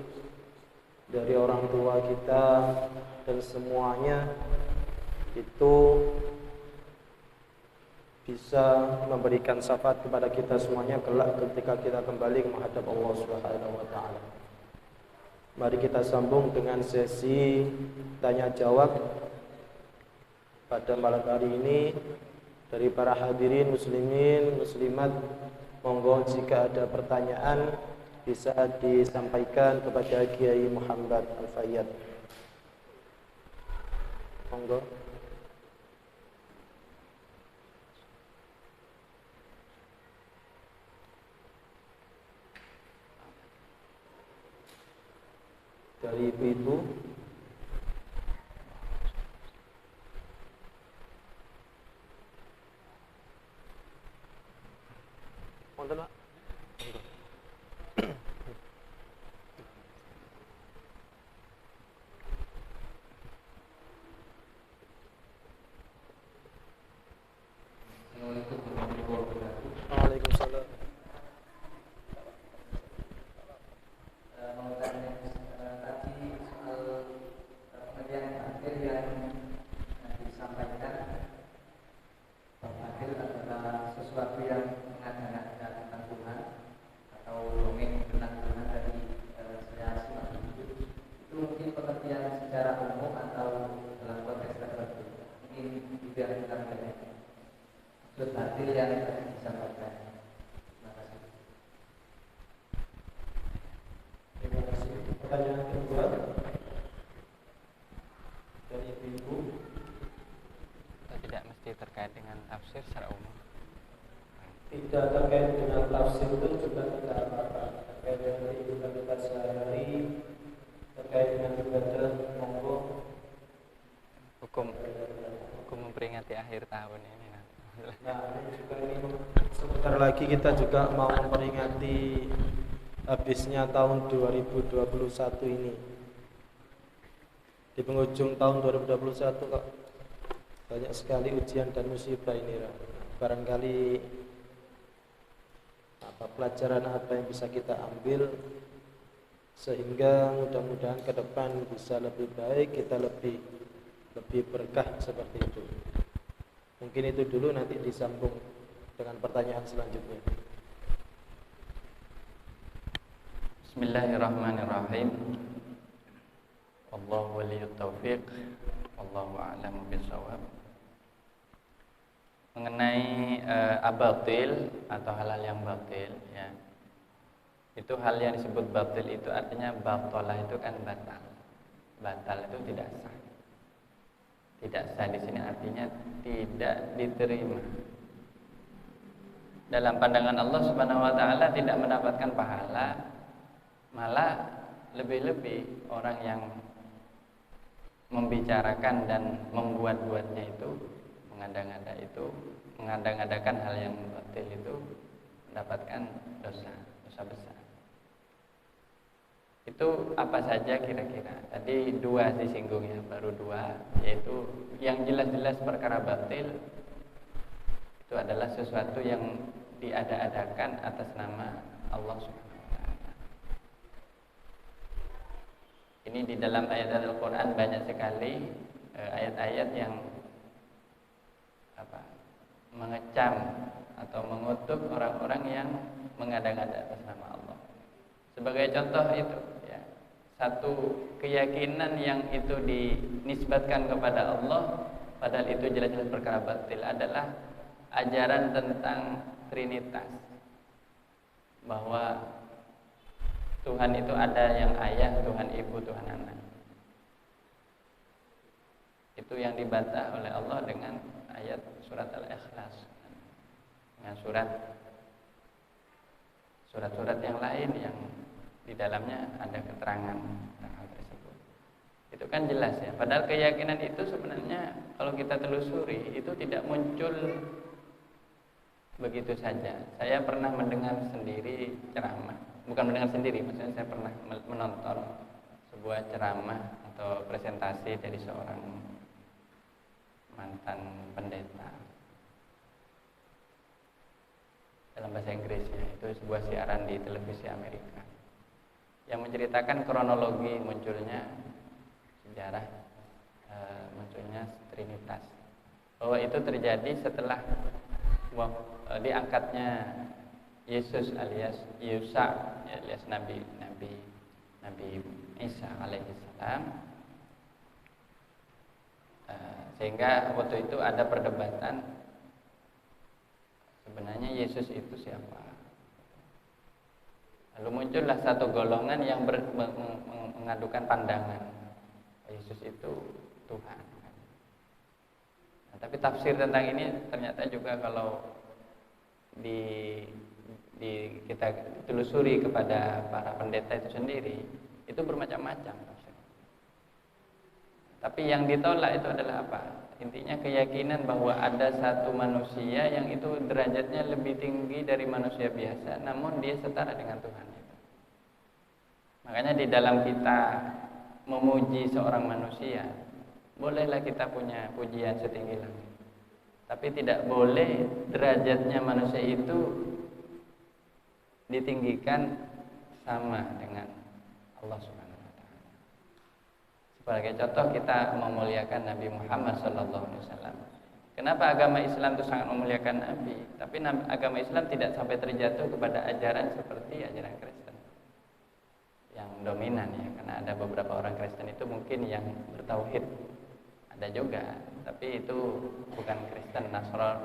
dari orang tua kita, dan semuanya itu bisa memberikan syafaat kepada kita semuanya kelak ketika kita kembali menghadap Allah Subhanahu wa taala. Mari kita sambung dengan sesi tanya jawab pada malam hari ini dari para hadirin muslimin muslimat. Monggo jika ada pertanyaan bisa disampaikan kepada Kiai Muhammad Al-Fayyad. Monggo. Dari ibu-ibu. Wonten, Pak? Waalaikumsalam. Sesuatu yang mengada-ngada tentang Tuhan atau dongeng tentang Tuhan dari kreasi itu mungkin pengertian secara umum atau dalam konteks tertentu. Mungkin juga kita melihat maksud batil yang tadi disampaikan. Terima kasih. Terima kasih. Pertanyaan kedua dari ibu. Tidak mesti terkait dengan tafsir secara umum. Tidak terkait dengan tafsir itu juga tidak apa-apa. Terkait dengan kehidupan kita sehari-hari, terkait dengan ibadah, monggo. Hukum memperingati akhir tahun ini. Nah, ini juga ini sebentar lagi kita juga mau memperingati habisnya tahun 2021 ini. Di penghujung tahun 2021 kok banyak sekali ujian dan musibah ini. Barangkali pelajaran apa yang bisa kita ambil sehingga mudah-mudahan ke depan bisa lebih baik, kita lebih berkah seperti itu. Mungkin itu dulu, nanti disambung dengan pertanyaan selanjutnya. Bismillahirrahmanirrahim. Wallahu waliyut taufiq, wallahu a'lamu bishawab. Mengenai abatil atau halal yang batil, ya, itu hal yang disebut batil itu artinya batalah itu kan batal itu tidak sah. Tidak sah di sini artinya tidak diterima. Dalam pandangan Allah Subhanahu wa taala tidak mendapatkan pahala, malah lebih-lebih orang yang membicarakan dan membuat-buatnya itu, mengada-ngadakan hal yang batil itu mendapatkan dosa besar. Itu apa saja kira-kira? Tadi dua disinggung, ya, baru dua, yaitu yang jelas-jelas perkara batil itu adalah sesuatu yang diada-adakan atas nama Allah Subhanahu wa taala. Ini di dalam ayat Al-Qur'an banyak sekali ayat-ayat yang mengecam atau mengutuk orang-orang yang mengada-ngada atas nama Allah. Sebagai contoh itu, ya, satu keyakinan yang itu dinisbatkan kepada Allah padahal itu jelas-jelas perkara batil adalah ajaran tentang Trinitas, bahwa Tuhan itu ada yang ayah, Tuhan ibu, Tuhan anak. Itu yang dibantah oleh Allah dengan ayat surat Al-Ikhlas, dengan surat-surat yang lain yang di dalamnya ada keterangan tentang hal tersebut. Itu kan jelas, ya. Padahal keyakinan itu sebenarnya kalau kita telusuri itu tidak muncul begitu saja. Saya pernah mendengar sendiri ceramah, bukan mendengar sendiri, maksudnya saya pernah menonton sebuah ceramah atau presentasi dari seorang mantan pendeta dalam bahasa Inggris, ya. Itu sebuah siaran di televisi Amerika yang menceritakan kronologi munculnya sejarah munculnya Trinitas, bahwa itu terjadi setelah diangkatnya Yesus alias Yusa, alias Nabi Isa alaihissalam, sehingga waktu itu ada perdebatan sebenarnya Yesus itu siapa. Lalu muncullah satu golongan yang mengadukan pandangan Yesus itu Tuhan. Nah, tapi tafsir tentang ini ternyata juga kalau kita telusuri kepada para pendeta itu sendiri, itu bermacam-macam. Tapi yang ditolak itu adalah apa? Intinya keyakinan bahwa ada satu manusia yang itu derajatnya lebih tinggi dari manusia biasa, namun dia setara dengan Tuhan itu. Makanya di dalam kita memuji seorang manusia, bolehlah kita punya pujian setinggi langit, tapi tidak boleh derajatnya manusia itu ditinggikan sama dengan Allah Subhanahu wa taala. Sebagai contoh, kita memuliakan Nabi Muhammad SAW. Kenapa agama Islam itu sangat memuliakan Nabi, tapi agama Islam tidak sampai terjatuh kepada ajaran seperti ajaran Kristen yang dominan, ya, karena ada beberapa orang Kristen itu mungkin yang bertauhid, ada juga, tapi itu bukan Kristen Nasoro,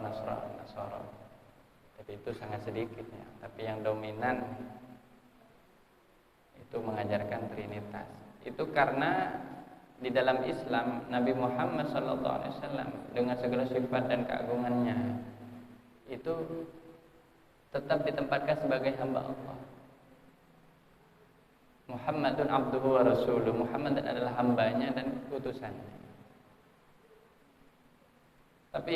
tapi itu sangat sedikit, ya. Tapi yang dominan itu mengajarkan Trinitas. Itu karena di dalam Islam Nabi Muhammad SAW dengan segala sifat dan keagungannya itu tetap ditempatkan sebagai hamba Allah. Muhammadun abduhu wa rasuluh. Muhammad adalah hambanya dan utusannya. Tapi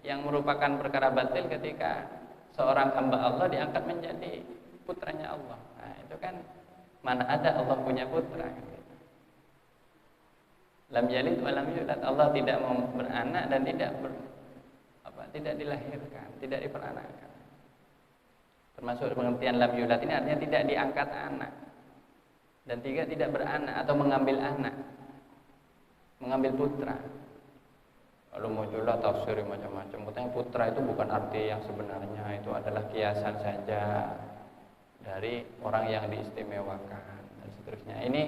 yang merupakan perkara batil ketika seorang hamba Allah diangkat menjadi putranya Allah. Nah, itu kan mana ada Allah punya putra. Lam yalid wa lam yulad. Allah tidak beranak dan tidak dilahirkan, tidak diperanakan. Termasuk pengertian lam yulad ini artinya tidak diangkat anak. Dan tidak beranak atau mengambil anak, mengambil putra. Kalau muncullah tafsir macam-macam. Katanya putra itu bukan arti yang sebenarnya, itu adalah kiasan saja dari orang yang diistimewakan dan seterusnya. Ini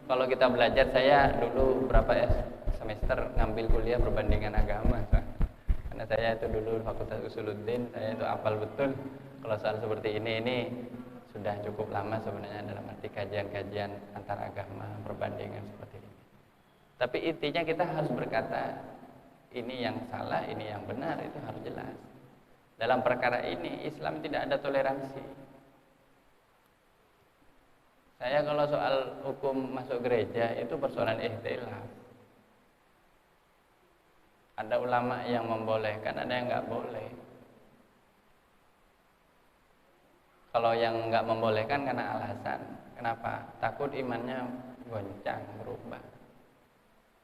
kalau kita belajar, saya dulu berapa semester ngambil kuliah perbandingan agama. Karena saya itu dulu Fakultas Usuluddin, saya itu hafal betul kalau soal seperti ini sudah cukup lama sebenarnya dalam arti kajian-kajian antar agama, perbandingan seperti ini. Tapi intinya kita harus berkata ini yang salah, ini yang benar, itu harus jelas. Dalam perkara ini Islam tidak ada toleransi. Saya kalau soal hukum masuk gereja itu persoalan ikhtilaf. Ada ulama yang membolehkan, ada yang nggak boleh. Kalau yang nggak membolehkan karena alasan, kenapa? Takut imannya goncang, berubah.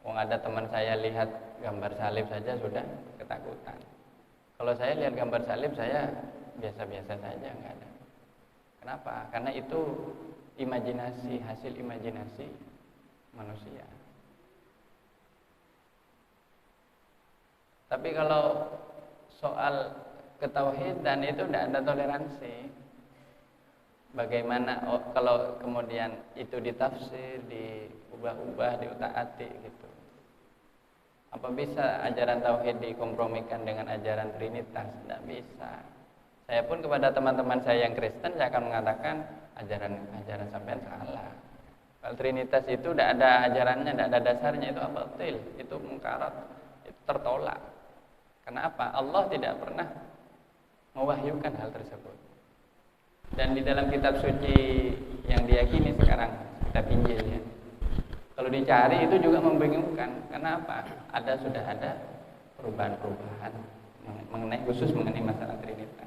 Wong ada teman saya lihat gambar salib saja sudah ketakutan. Kalau saya lihat gambar salib saya biasa-biasa saja, nggak ada. Kenapa? Karena itu imajinasi, hasil imajinasi manusia. Tapi kalau soal ketauhidan itu tidak ada toleransi. Bagaimana kalau kemudian itu ditafsir, diubah-ubah, diutak-atik gitu. Apa bisa ajaran tauhid dikompromikan dengan ajaran Trinitas? Tidak bisa. Saya pun kepada teman-teman saya yang Kristen, saya akan mengatakan ajaran sampean salah. Kalau Trinitas itu tidak ada ajarannya, tidak ada dasarnya, itu batil, itu mungkarat, itu tertolak. Kenapa? Allah tidak pernah mewahyukan hal tersebut. Dan di dalam kitab suci yang diyakini sekarang, kitab Injil ya, kalau dicari itu juga membingungkan. Kenapa? Sudah ada perubahan-perubahan khusus mengenai masalah Trinitas.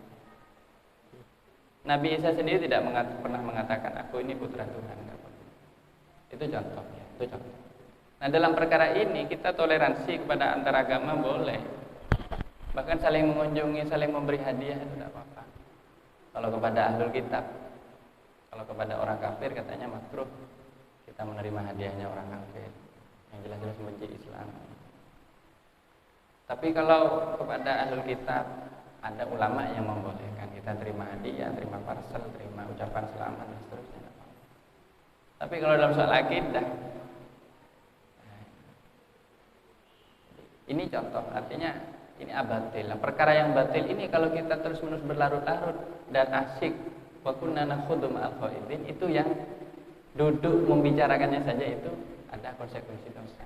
Nabi Isa sendiri tidak pernah mengatakan aku ini putra Tuhan. Itu contoh ya, itu contoh. Nah, dalam perkara ini kita toleransi kepada antar agama boleh. Bahkan saling mengunjungi, saling memberi hadiah itu tidak apa-apa. Kalau kepada ahlul kitab, kalau kepada orang kafir katanya makruh kita menerima hadiahnya orang kafir yang jelas-jelas membenci Islam. Tapi kalau kepada ahlul kitab ada ulama yang membolehkan kita terima hadiah, terima parcel, terima ucapan selamat dan seterusnya. Tapi kalau dalam soal akidah, ini contoh, artinya ini abatil. Nah, perkara yang batil ini kalau kita terus-menerus berlarut-larut dan asyik wa kunna nakhudhu ma'al khaidin, itu yang duduk membicarakannya saja itu ada konsekuensi dosa.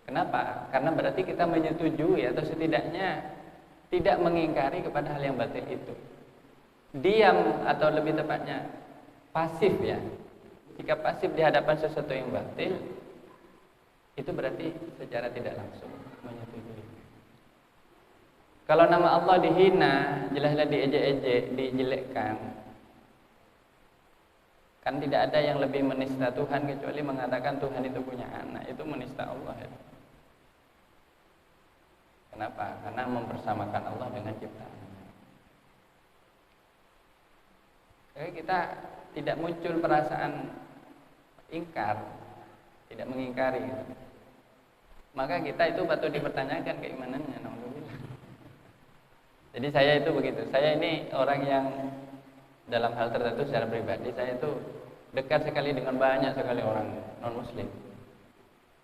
Kenapa? Karena berarti kita menyetujui atau setidaknya tidak mengingkari kepada hal yang batil itu. Diam atau lebih tepatnya pasif ya. Jika pasif di hadapan sesuatu yang batil, itu berarti secara tidak langsung menyetujui. Kalau nama Allah dihina, jelaslah diejek-ejek, dijelekkan. Kan tidak ada yang lebih menista Tuhan kecuali mengatakan Tuhan itu punya anak. Itu menista Allah ya. Kenapa? Karena mempersamakan Allah dengan ciptaan. Jadi kita tidak muncul perasaan ingkar, tidak mengingkari. Maka kita itu patut dipertanyakan keimanannya. Alhamdulillah. Jadi saya itu begitu. Saya ini orang yang dalam hal tertentu secara pribadi saya itu dekat sekali dengan banyak sekali orang non Muslim.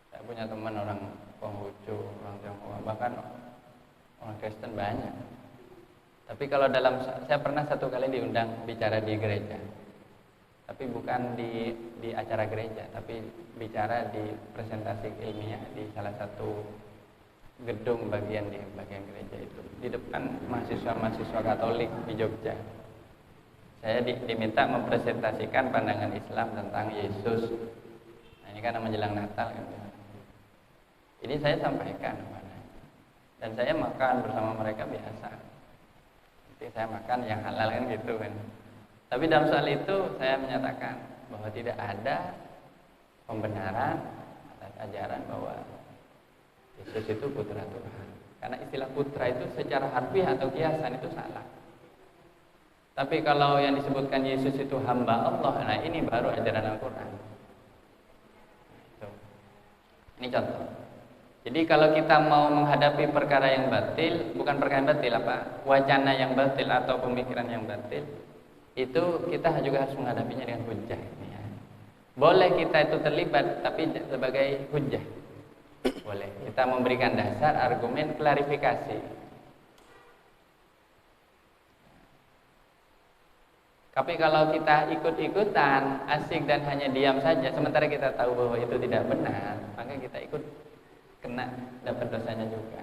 Saya punya teman orang Konghucu, orang Tionghoa, bahkan orang Kristen banyak. Tapi kalau saya pernah satu kali diundang bicara di gereja. Tapi bukan di acara gereja, tapi bicara di presentasi ilmiah di salah satu gedung bagian gereja itu di depan mahasiswa Katolik di Jogja. Saya diminta mempresentasikan pandangan Islam tentang Yesus. Nah, ini kan menjelang Natal kan. Ini saya sampaikan dan saya makan bersama mereka biasa. Jadi saya makan yang halal kan gitu kan. Tapi dalam soal itu saya menyatakan bahwa tidak ada pembenaran atas ajaran bahwa Yesus itu putra Tuhan. Karena istilah putra itu secara harfiah atau kiasan itu salah. Tapi kalau yang disebutkan Yesus itu hamba Allah, nah ini baru ajaran Al-Quran. Ini contoh. Jadi kalau kita mau menghadapi perkara yang batil, bukan perkara yang batil wacana yang batil atau pemikiran yang batil, itu kita juga harus menghadapinya dengan hujjah. Boleh kita itu terlibat, tapi sebagai hujjah. Boleh kita memberikan dasar, argumen, klarifikasi. Tapi kalau kita ikut-ikutan, asik dan hanya diam saja, sementara kita tahu bahwa itu tidak benar, maka kita ikut kena dapat dosanya juga.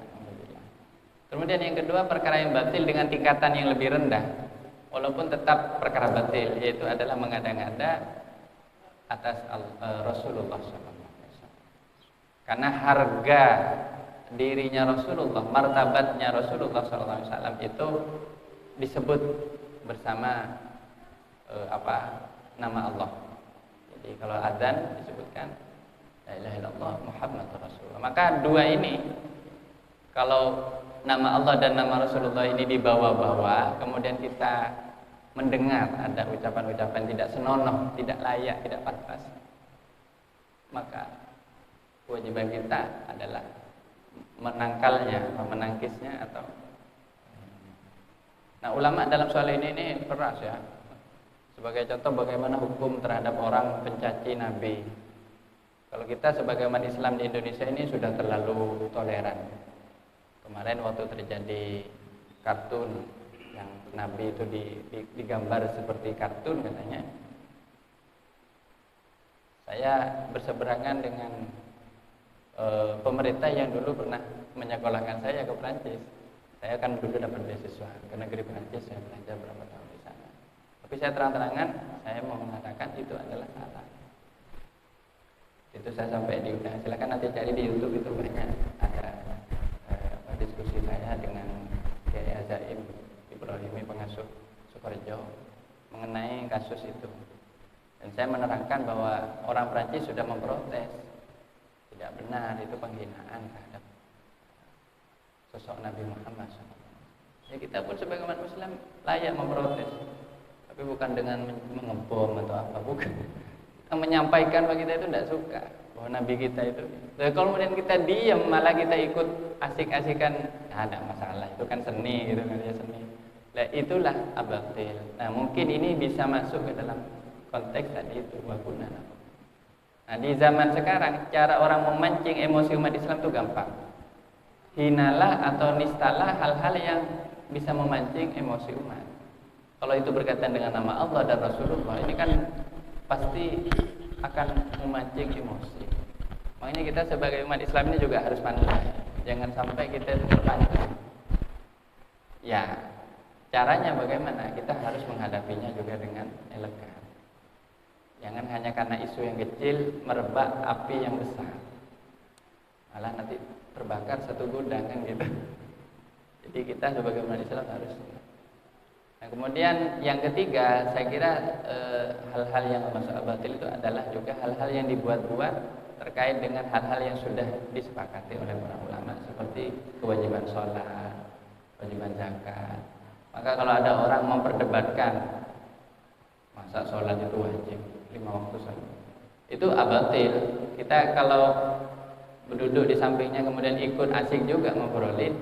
Kemudian yang kedua, perkara yang batil dengan tingkatan yang lebih rendah, walaupun tetap perkara batil, yaitu adalah mengada-ngada atas Rasulullah SAW. Karena harga dirinya Rasulullah, martabatnya Rasulullah SAW itu disebut bersama nama Allah. Jadi kalau adzan disebutkan la ilaha illallah Muhammadur Rasulullah. Maka dua ini, kalau nama Allah dan nama Rasulullah ini dibawa-bawa, kemudian kita mendengar ada ucapan-ucapan tidak senonoh, tidak layak, tidak pantas, maka kewajiban kita adalah menangkalnya, menangkisnya atau. Nah, ulama dalam soal ini keras ya. Sebagai contoh bagaimana hukum terhadap orang pencaci Nabi. Kalau kita sebagai umat Islam di Indonesia ini sudah terlalu toleran. Kemarin waktu terjadi kartun yang Nabi itu digambar seperti kartun katanya, saya berseberangan dengan pemerintah yang dulu pernah menyekolahkan saya ke Perancis. Saya kan dulu dapat beasiswa ke negeri Perancis, saya belajar berapa tahun di sana. Tapi saya terang-terangan saya mau mengatakan itu adalah salah. Itu saya sampai diundang. Silakan nanti cari di YouTube, itu banyak ada diskusi saya dengan Kiai Azaim Ibrahimi, pengasuh Sukorejo, mengenai kasus itu. Dan saya menerangkan bahwa orang Perancis sudah memprotes. Tidak benar, itu penghinaan terhadap sosok Nabi Muhammad SAW. Ya, kita pun sebagai umat Muslim layak memprotes, tapi bukan dengan mengebom atau apa, bukan. Kita menyampaikan bahwa kita itu tidak suka bahwa Nabi kita itu. Dan kalau kemudian kita diam, malah kita ikut asik-asikan, nah, ada masalah, itu kan seni, gitu kan ya, seni. Nah, itulah abatil. Nah, mungkin ini bisa masuk ke dalam konteks tadi itu waguna. Nah, di zaman sekarang cara orang memancing emosi umat Islam itu gampang. Hinalah atau nistalah hal-hal yang bisa memancing emosi umat. Kalau itu berkaitan dengan nama Allah dan Rasulullah, ini kan pasti akan memancing emosi. Makanya kita sebagai umat Islam ini juga harus pandai. Jangan sampai kita terpancing. Ya, caranya bagaimana? Kita harus menghadapinya juga dengan elegan. Jangan hanya karena isu yang kecil merebak api yang besar. Malah nanti terbakar satu gudang kan gitu. Jadi kita sebagai umat Islam harus. Nah, kemudian yang ketiga, saya kira hal-hal yang masuk batil itu adalah juga hal-hal yang dibuat-buat terkait dengan hal-hal yang sudah disepakati oleh para ulama, seperti kewajiban sholat, kewajiban zakat. Maka kalau ada orang memperdebatkan masa sholat itu wajib 5 waktu saja, itu abatil. Kita kalau berduduk di sampingnya kemudian ikut asik juga ngobrolin,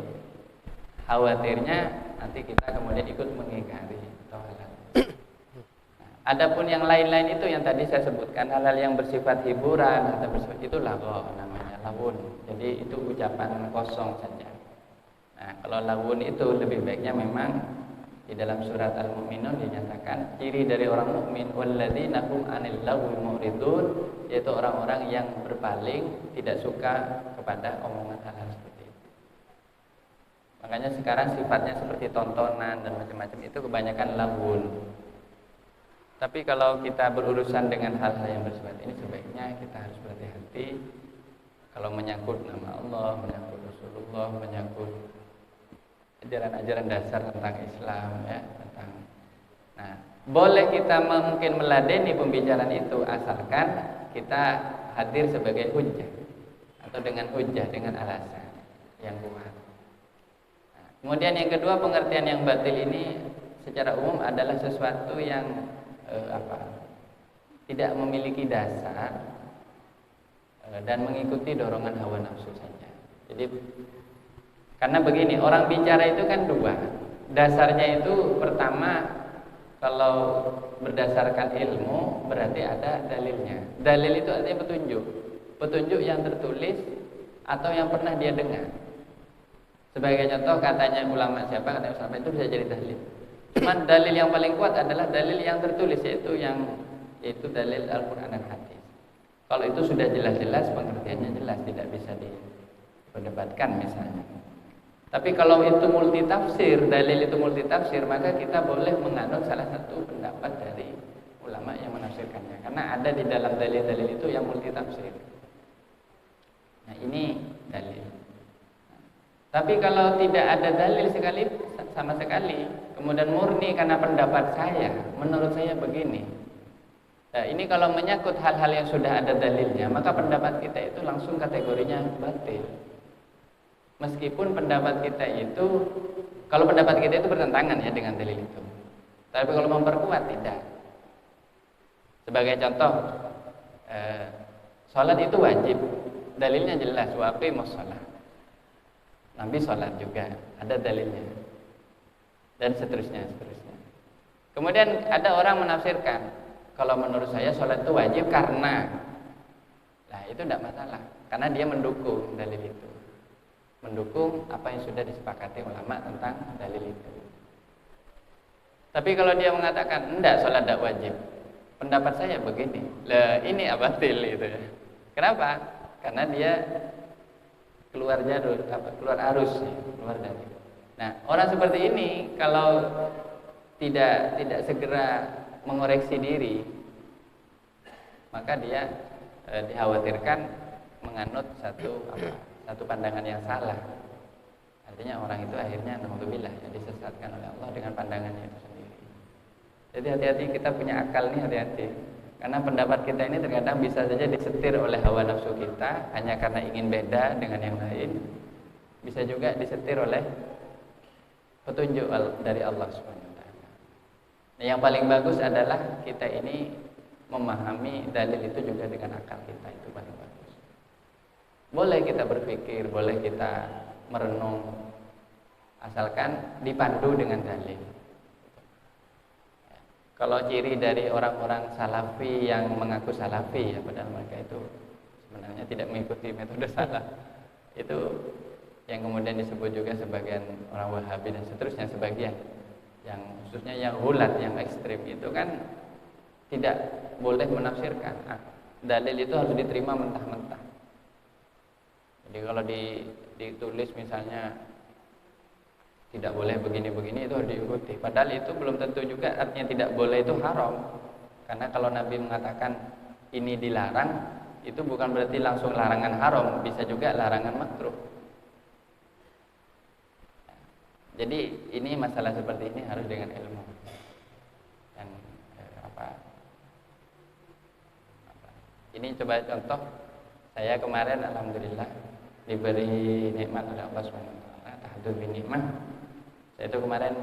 khawatirnya nanti kita kemudian ikut mengingkari atau hal-hal. Adapun yang lain-lain itu yang tadi saya sebutkan, hal-hal yang bersifat hiburan atau bersifat itu lagho namanya, lawun. Jadi itu ucapan kosong saja. Nah, kalau lawun itu lebih baiknya memang di dalam surat Al-Mu'minun dinyatakan ciri dari orang mukmin walladzina hum 'anil lagwi mu'ridun, yaitu orang-orang yang berpaling, tidak suka kepada omongan hal-hal seperti itu. Makanya sekarang sifatnya seperti tontonan dan macam-macam itu kebanyakan lahun. Tapi kalau kita berurusan dengan hal-hal yang bersifat ini, sebaiknya kita harus berhati-hati. Kalau menyangkut nama Allah, menyangkut Rasulullah, menyangkut ajaran-ajaran dasar tentang Islam, ya, tentang. Nah, boleh kita mungkin meladeni pembicaraan itu asalkan kita hadir sebagai hujjah atau dengan hujjah, dengan alasan yang kuat. Nah, kemudian yang kedua, pengertian yang batil ini secara umum adalah sesuatu yang tidak memiliki dasar dan mengikuti dorongan hawa nafsu saja. Jadi karena begini, orang bicara itu kan dua. Dasarnya itu pertama, kalau berdasarkan ilmu berarti ada dalilnya. Dalil itu artinya petunjuk. Petunjuk yang tertulis atau yang pernah dia dengar. Sebagai contoh, katanya ulama siapa, katanya ulama itu bisa jadi dalil. Cuman dalil yang paling kuat adalah dalil yang tertulis, yaitu dalil Al-Quran dan hadis. Kalau itu sudah jelas-jelas, pengertiannya jelas, tidak bisa diperdebatkan misalnya. Tapi kalau itu multitafsir, dalil itu multitafsir, maka kita boleh menganut salah satu pendapat dari ulama yang menafsirkannya. Karena ada di dalam dalil-dalil itu yang multitafsir. Nah, ini dalil. Tapi kalau tidak ada dalil sama sekali, kemudian murni karena pendapat saya, menurut saya begini. Nah, ini kalau menyangkut hal-hal yang sudah ada dalilnya, maka pendapat kita itu langsung kategorinya batil. Meskipun pendapat kita itu, kalau pendapat kita itu bertentangan ya dengan dalil itu. Tapi kalau memperkuat, tidak. Sebagai contoh, sholat itu wajib. Dalilnya jelas, wa aqimus shalah. Nabi sholat juga, ada dalilnya. Dan seterusnya. Kemudian ada orang menafsirkan, kalau menurut saya sholat itu wajib karena, nah itu tidak masalah, karena dia mendukung dalil itu, mendukung apa yang sudah disepakati ulama tentang dalil itu. Tapi kalau dia mengatakan enggak, sholat tidak wajib, pendapat saya begini, lah ini abatil itu ya. Kenapa? Karena dia keluar jalur, keluar arus, keluar dari. Nah, orang seperti ini kalau tidak segera mengoreksi diri, maka dia dikhawatirkan menganut satu pandangan yang salah. Artinya orang itu akhirnya naudzubillah ya, disesatkan oleh Allah dengan pandangannya itu sendiri. Jadi hati-hati, kita punya akal nih, hati-hati. Karena pendapat kita ini terkadang bisa saja disetir oleh hawa nafsu kita hanya karena ingin beda dengan yang lain. Bisa juga disetir oleh petunjuk dari Allah SWT. Nah, yang paling bagus adalah kita ini memahami dalil itu juga dengan akal kita, itu paling bagus. Boleh kita berpikir, boleh kita merenung, asalkan dipandu dengan dalil. Kalau ciri dari orang-orang salafi yang mengaku salafi ya, padahal mereka itu sebenarnya tidak mengikuti metode salaf, itu yang kemudian disebut juga sebagian orang Wahabi dan seterusnya, sebagian yang khususnya yang hulat, yang ekstrim itu kan tidak boleh menafsirkan. Dalil itu harus diterima mentah-mentah. Jadi kalau ditulis misalnya tidak boleh begini-begini, itu harus diikuti. Padahal itu belum tentu juga artinya tidak boleh itu haram. Karena kalau Nabi mengatakan ini dilarang, itu bukan berarti langsung larangan haram, bisa juga larangan makruh. Jadi ini masalah seperti ini harus dengan ilmu. Dan ini coba contoh, saya kemarin alhamdulillah diberi nikmat oleh Allah SWT, tahaddud bin nikmah. Saya itu kemarin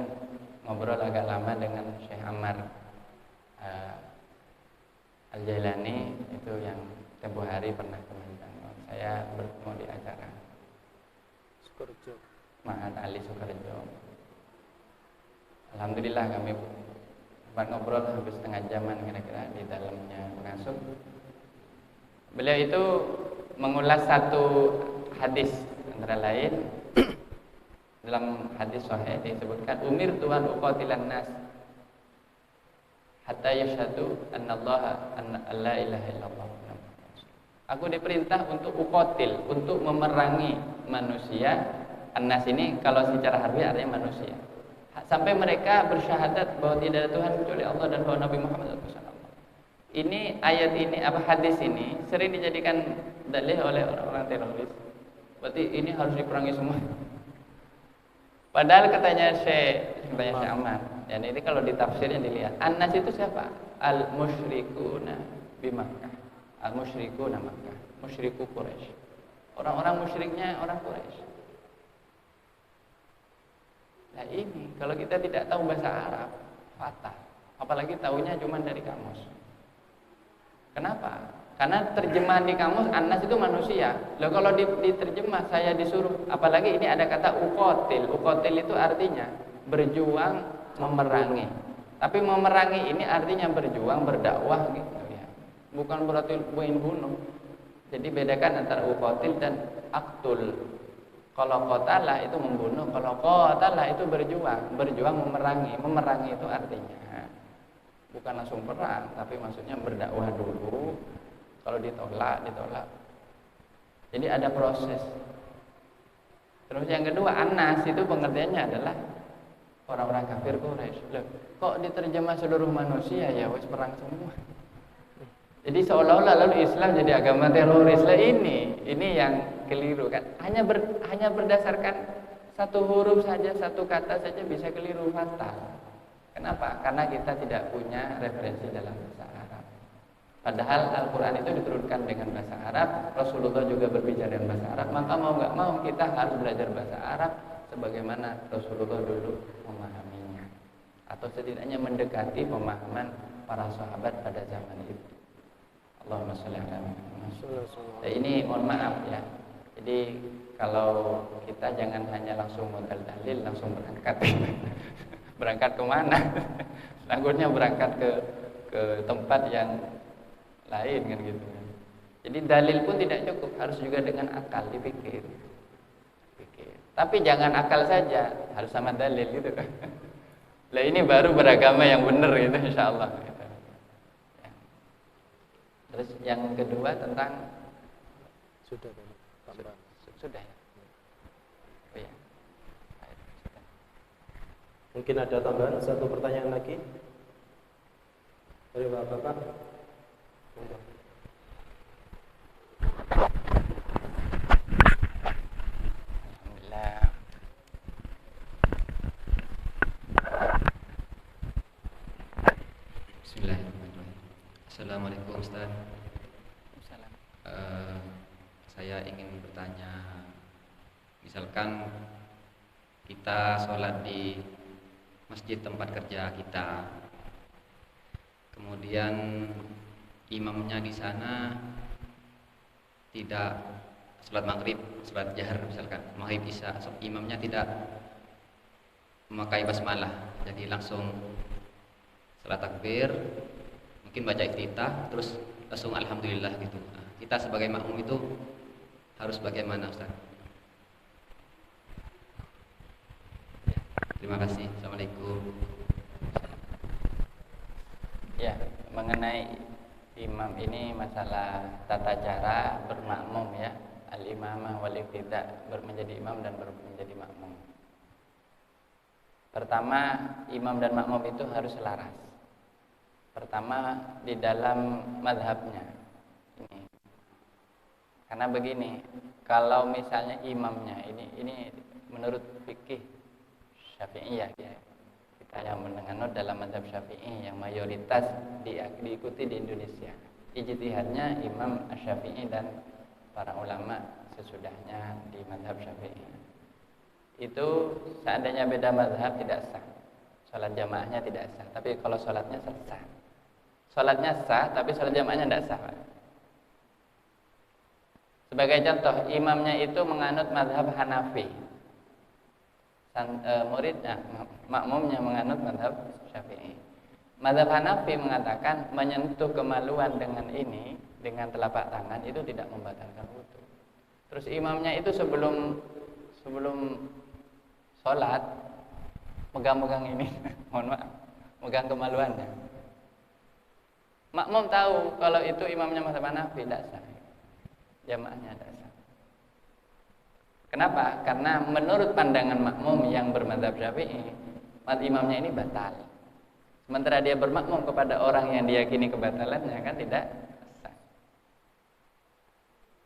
ngobrol agak lama dengan Syekh Ammar Al-Jailani, itu yang tempoh hari pernah kemarin saya bertemu di acara Sukorejo, Ma'had Ali Sukorejo. Alhamdulillah kami sempat ngobrol habis setengah jaman kira-kira di dalamnya pengasuh. Beliau itu mengulas satu hadis antara lain. Dalam hadis sahih disebutkan, umirtu an uqatilan nas hatta yashhadu annallaha la ilaha illallah. Aku diperintah untuk uqatil, untuk memerangi manusia An-nas ini kalau secara harfiah artinya manusia. Sampai mereka bersyahadat bahwa tidak ada Tuhan kecuali Allah dan bahwa Nabi Muhammad SAW. Ini ayat ini hadis ini sering dijadikan dalih oleh orang-orang teroris. Berarti ini harus diperangi semua. Padahal katanya Syekh Aman, dan ini kalau ditafsirnya dilihat, An-nas itu siapa? Al-musyrikuna bi Makkah. Al-musyrikuna Makkah, musyriku Quraisy. Orang-orang musyriknya orang Quraisy. Nah ini kalau kita tidak tahu bahasa Arab, fatal. Apalagi tahunya cuma dari kamus. Kenapa? Karena terjemahan di kamus An-nas itu manusia. Loh kalau diterjemah saya disuruh, apalagi ini ada kata uqatil. Uqatil itu artinya berjuang, memerangi. Tapi memerangi ini artinya berjuang, berdakwah gitu ya. Bukan berarti bunuh. Jadi bedakan antara uqatil dan aktul. Kalau qatalah itu membunuh, kalau qatalah itu berjuang memerangi. Memerangi itu artinya bukan langsung perang, tapi maksudnya berdakwah dulu. Kalau ditolak. Jadi ada proses. Terus yang kedua, An-nas itu pengertiannya adalah orang-orang kafir Quraisy. Loh, kok diterjemah seluruh manusia ya wis perang semua. Jadi seolah-olah lalu Islam jadi agama teroris. Lah ini yang keliru kan. Hanya berdasarkan satu huruf saja, satu kata saja bisa keliru fatal. Kenapa? Karena kita tidak punya referensi dalam bahasa Arab. Padahal Al-Quran itu diturunkan dengan bahasa Arab, Rasulullah juga berbicara dengan bahasa Arab. Maka mau nggak mau kita harus belajar bahasa Arab sebagaimana Rasulullah dulu memahaminya, atau setidaknya mendekati pemahaman para sahabat pada zaman itu. Allahumma sholli ala Muhammad. Ini mohon maaf ya. Jadi kalau kita jangan hanya langsung modal dalil langsung berangkat. Berangkat kemana? Takutnya berangkat ke tempat yang lain kan gitu. Jadi dalil pun tidak cukup, harus juga dengan akal dipikir. Tapi jangan akal saja, harus sama dalil gitu kan. Lah ini baru beragama yang benar gitu insyaallah. Gitu. Ya. Terus yang kedua tentang sudah tambahan. Sudah ya. Oh ya. Mungkin ada tambahan satu pertanyaan lagi dari Bapak. Alhamdulillah. Bismillahirrahmanirrahim. Assalamualaikum Ustaz. Salam. Saya ingin bertanya, misalkan kita sholat di masjid tempat kerja kita, kemudian imamnya di sana tidak sholat maghrib, sholat jahar misalkan maghrib isya, imamnya tidak memakai basmalah, jadi langsung sholat takbir, mungkin baca iftitah, terus langsung alhamdulillah gitu. Nah, kita sebagai makmum itu harus bagaimana Ustaz? Terima kasih. Assalamualaikum. Ya, mengenai imam ini masalah tata cara bermakmum ya, al-imamah wal iqtida, menjadi imam dan menjadi makmum. Pertama, imam dan makmum itu harus selaras. Pertama di dalam mazhabnya. Ini. Karena begini, kalau misalnya imamnya ini menurut fikih Syafi'iyah ya. Kita yang menganut dalam mazhab Syafi'i yang mayoritas diikuti di Indonesia. Ijtihadnya Imam Asy-Syafi'i dan para ulama sesudahnya di mazhab Syafi'i. Itu seandainya beda mazhab tidak sah. Salat jamaahnya tidak sah, tapi kalau salatnya sah. Salatnya sah, tapi salat jamaahnya tidak sah. Sebagai contoh, imamnya itu menganut mazhab Hanafi. Muridnya, makmumnya menganut mazhab Syafi'i. Mazhab Hanafi mengatakan menyentuh kemaluan dengan ini, dengan telapak tangan itu tidak membatalkan wudu. Terus imamnya itu sebelum sholat megang-megang ini, mohon maaf, megang kemaluannya. Makmum tahu kalau itu imamnya mazhab Hanafi tidak sah, jamaahnya tidak sah. Kenapa? Karena menurut pandangan makmum yang bermadzhab Syafi'i, imamnya ini batal. Sementara dia bermakmum kepada orang yang diyakini kebatalannya kan tidak sah.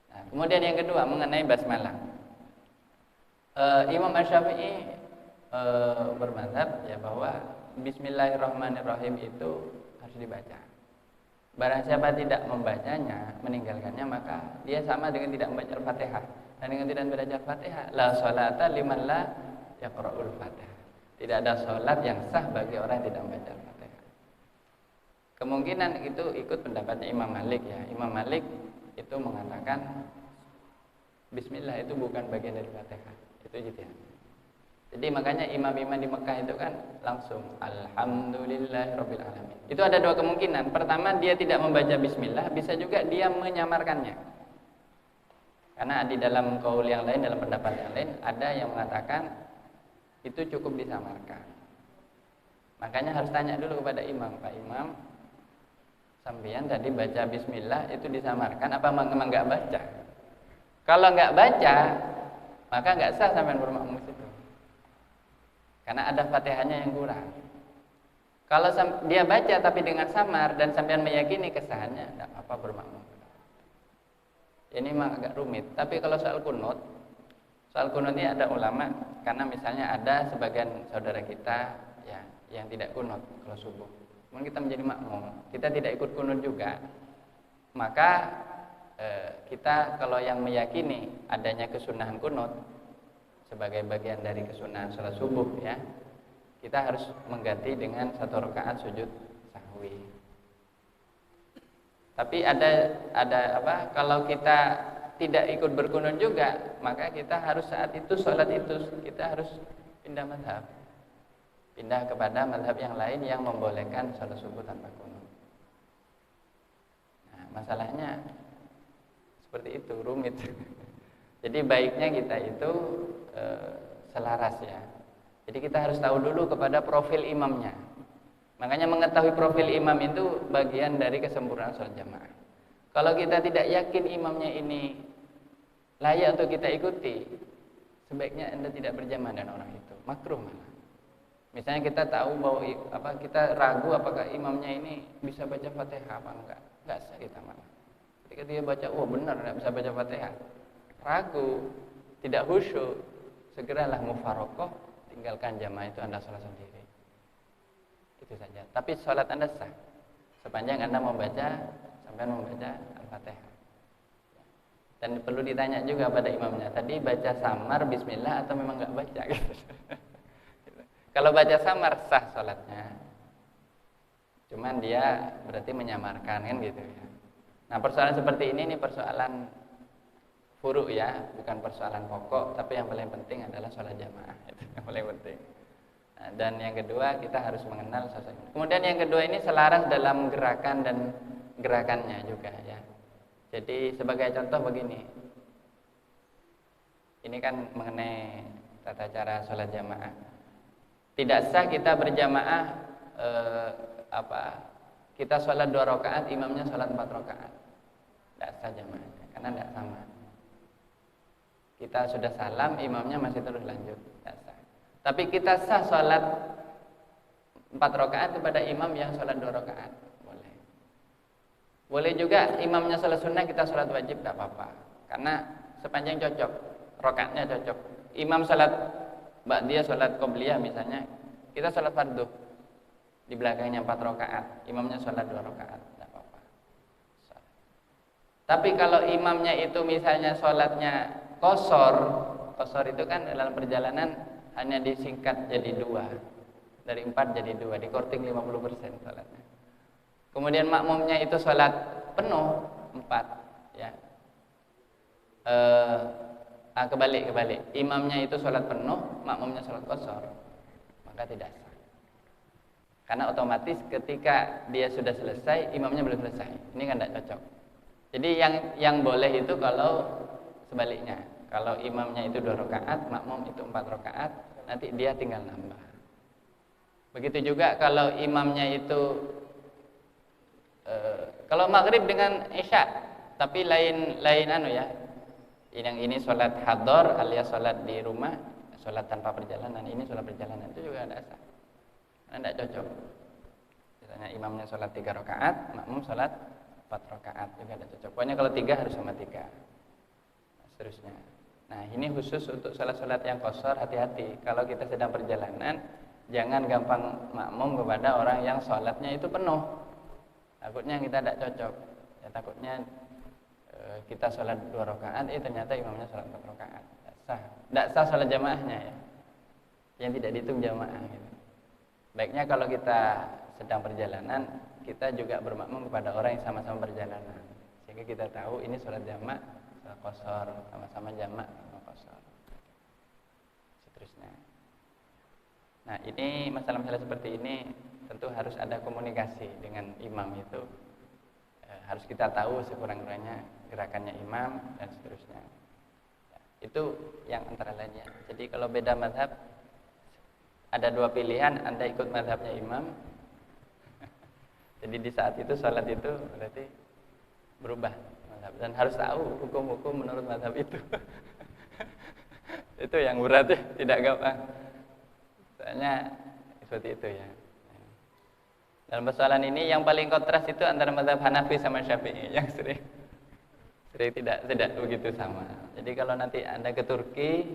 Nah, kemudian yang kedua mengenai basmalah. Imam Asy-Syafi'i bermadzhab ya bahwa Bismillahirrahmanirrahim itu harus dibaca. Barang siapa tidak membacanya, meninggalkannya, maka dia sama dengan tidak membaca Al-Fatihah. Dan dengan tidak membaca Al-Fatihah, la sholata liman la yaqra'ul Fatihah. Tidak ada sholat yang sah bagi orang yang tidak membaca Al-Fatihah. Kemungkinan itu ikut pendapatnya Imam Malik ya. Imam Malik itu mengatakan Bismillah itu bukan bagian dari Fatihah. Itu gitu ya. Jadi makanya imam-imam di Mekah itu kan langsung Alhamdulillahirabbil alamin. Itu ada dua kemungkinan. Pertama, dia tidak membaca bismillah, bisa juga dia menyamarkannya. Karena di dalam qaul yang lain, dalam pendapat yang lain ada yang mengatakan itu cukup disamarkan. Makanya harus tanya dulu kepada imam, Pak Imam, sampeyan tadi baca bismillah itu disamarkan apa memang enggak baca? Kalau enggak baca, maka enggak sah sampean bermakmum situ. Karena ada Fatihahnya yang kurang. Kalau dia baca tapi dengan samar dan sampean meyakini kesahannya, tidak apa-apa bermakmum. Ini memang agak rumit. Tapi kalau soal kunut ini ada ulama, karena misalnya ada sebagian saudara kita ya yang tidak kunut kalau subuh. Mungkin kita menjadi makmum, kita tidak ikut kunut juga. Maka kita kalau yang meyakini adanya kesunahan kunut sebagai bagian dari kesunahan salat subuh ya, kita harus mengganti dengan 1 rakaat sujud sahwi. Tapi ada apa? Kalau kita tidak ikut berkunut juga, maka kita harus saat itu salat itu kita harus pindah mazhab. Pindah kepada mazhab yang lain yang membolehkan salat subuh tanpa kunut. Nah, masalahnya seperti itu, rumit. Jadi baiknya kita itu selaras ya. Jadi kita harus tahu dulu kepada profil imamnya. Makanya mengetahui profil imam itu bagian dari kesempurnaan sholat jamaah. Kalau kita tidak yakin imamnya ini layak untuk kita ikuti, sebaiknya Anda tidak berjamaah dengan orang itu. Makruh malah. Misalnya kita tahu bahwa kita ragu apakah imamnya ini bisa baca Fatihah apa enggak sah kita malah. Ketika dia baca, benar enggak bisa baca Fatihah. Ragu, tidak khusyuk, segeralah mufarokoh, tinggalkan jamaah itu, Anda sholat sendiri. Itu saja. Tapi sholat Anda sah sepanjang Anda sampai membaca Al-Fatihah. Dan perlu ditanya juga pada imamnya, tadi baca samar bismillah atau memang enggak baca gitu. Kalau baca samar sah sholatnya, cuman dia berarti menyamarkan kan gitu ya. Nah, persoalan seperti ini persoalan furu ya, bukan persoalan pokok, tapi yang paling penting adalah sholat jamaah, itu yang paling penting. Nah, dan yang kedua kita harus mengenal sosok ini. Kemudian yang kedua ini selaras dalam gerakan dan gerakannya juga ya. Jadi sebagai contoh begini, ini kan mengenai tata cara sholat jamaah. Tidak sah kita berjamaah kita sholat 2 rakaat, imamnya sholat 4 rakaat. Tidak sah jamaahnya, karena tidak sama. Kita sudah salam, imamnya masih terus lanjut, tidak sah. Tapi kita sah sholat 4 rakaat kepada imam yang sholat 2 rakaat, boleh. Boleh juga imamnya sholat sunnah, kita sholat wajib, tidak apa-apa. Karena sepanjang cocok, rakaatnya cocok. Imam sholat ba'diyah, sholat qobliyah misalnya, kita sholat fardu. Di belakangnya 4 rakaat, imamnya sholat 2 rakaat, tidak apa-apa. Tapi kalau imamnya itu misalnya sholatnya Qashar itu kan dalam perjalanan hanya disingkat jadi 2. Dari 4 jadi 2, dikorting 50% salatnya. Kemudian makmumnya itu salat penuh 4 ya. Kebalik. Imamnya itu salat penuh, makmumnya salat qashar. Maka tidak sah. Karena otomatis ketika dia sudah selesai, imamnya belum selesai. Ini kan tidak cocok. Jadi yang boleh itu kalau sebaliknya, kalau imamnya itu 2 rakaat, makmum itu 4 rakaat, nanti dia tinggal nambah. Begitu juga kalau imamnya itu kalau maghrib dengan isya, tapi lain Yang ini sholat hador alias sholat di rumah, sholat tanpa perjalanan, ini sholat perjalanan, itu juga tidak sah. Karena tidak cocok. Misalnya imamnya sholat 3 rakaat, makmum sholat 4 rakaat, juga tidak cocok. Pokoknya kalau 3 harus sama 3. Seterusnya. Nah, ini khusus untuk sholat-sholat yang qashar, hati-hati. Kalau kita sedang perjalanan, jangan gampang makmum kepada orang yang sholatnya itu penuh. Takutnya kita tidak cocok. Ya, takutnya kita sholat 2 rakaat, ternyata imamnya sholat 4 rakaat. Tidak sah sholat jamaahnya ya. Yang tidak dihitung jamaah. Gitu. Baiknya kalau kita sedang perjalanan, kita juga bermakmum kepada orang yang sama-sama perjalanan. Sehingga kita tahu ini sholat jamaah, sholat qashar, sama-sama jamaah, sama qashar. Seterusnya. Nah, ini masalah-masalah seperti ini tentu harus ada komunikasi dengan imam itu. Harus kita tahu sekurang-kurangnya gerakannya imam dan seterusnya. Ya, itu yang antara lainnya. Jadi kalau beda mazhab, ada 2 pilihan, Anda ikut mazhabnya imam. Jadi di saat itu sholat itu berarti berubah mazhab dan harus tahu hukum-hukum menurut mazhab itu. Itu yang berat ya, tidak gampang. Soalnya seperti itu ya. Dalam persoalan ini yang paling kontras itu antara mazhab Hanafi sama Syafi'i yang sering tidak begitu sama. Jadi kalau nanti Anda ke Turki,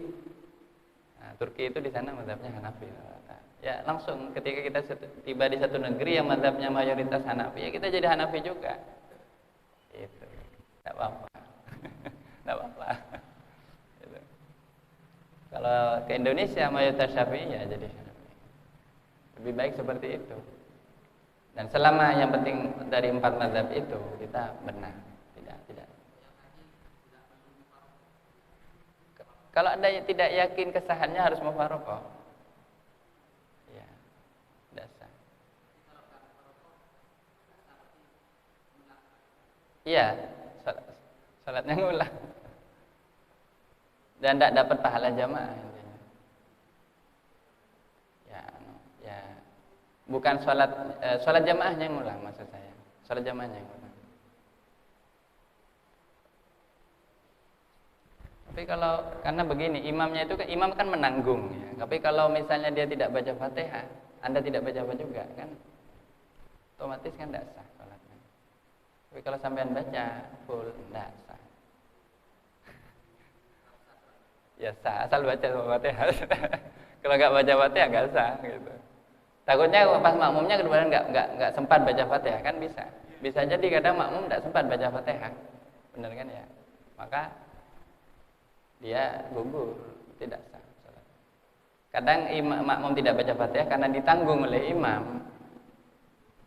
nah, Turki itu di sana mazhabnya Hanafi. Ya langsung ketika kita tiba di satu negeri yang mazhabnya mayoritas Hanafi, ya kita jadi Hanafi juga. Itu, tidak apa-apa, tidak apa-apa. Gitu. Kalau ke Indonesia mayoritas Syafi'i ya jadi Hanafi. Lebih baik seperti itu. Dan selama yang penting dari 4 mazhab itu kita benar, tidak. Kalau Anda tidak yakin kesahannya harus mufaraqah. Ya, tidak sah. Iya, salatnya ngulang. Dan tidak dapat pahala jamaah intinya. Ya. Bukan sholat jamaahnya yang ngulang maksud saya. Sholat jamaahnya yang ngulang. Tapi kalau karena begini, imamnya itu imam kan menanggung ya. Tapi kalau misalnya dia tidak baca Fatihah, Anda tidak baca juga kan otomatis kan tidak sah sholatnya. Tapi kalau sampean baca full tidak sah. Ya sah, asal baca Fatihah. Kalau nggak baca Fatihah nggak sah gitu. Takutnya pas makmumnya kemudian nggak sempat baca Fatihah kan bisa jadi kadang makmum nggak sempat baca Fatihah, benar kan ya? Maka dia gugur, tidak sah. Kadang makmum tidak baca Fatihah karena ditanggung oleh imam,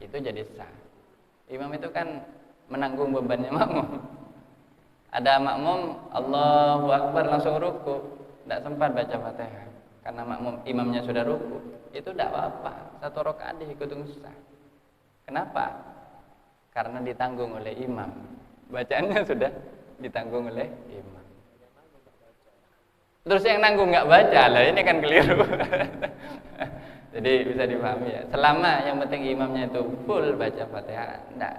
itu jadi sah. Imam itu kan menanggung bebannya makmum. Ada makmum Allahu Akbar langsung ruku, tidak sempat baca Fatihah karena imamnya sudah ruku, itu tidak apa-apa. 1 rakaat dihitung sah. Kenapa? Karena ditanggung oleh imam. Bacaannya sudah ditanggung oleh imam. Terus yang nanggung nggak baca lah, ini kan keliru. Jadi bisa dipahami ya. Selama yang penting imamnya itu full baca Fatihah, enggak.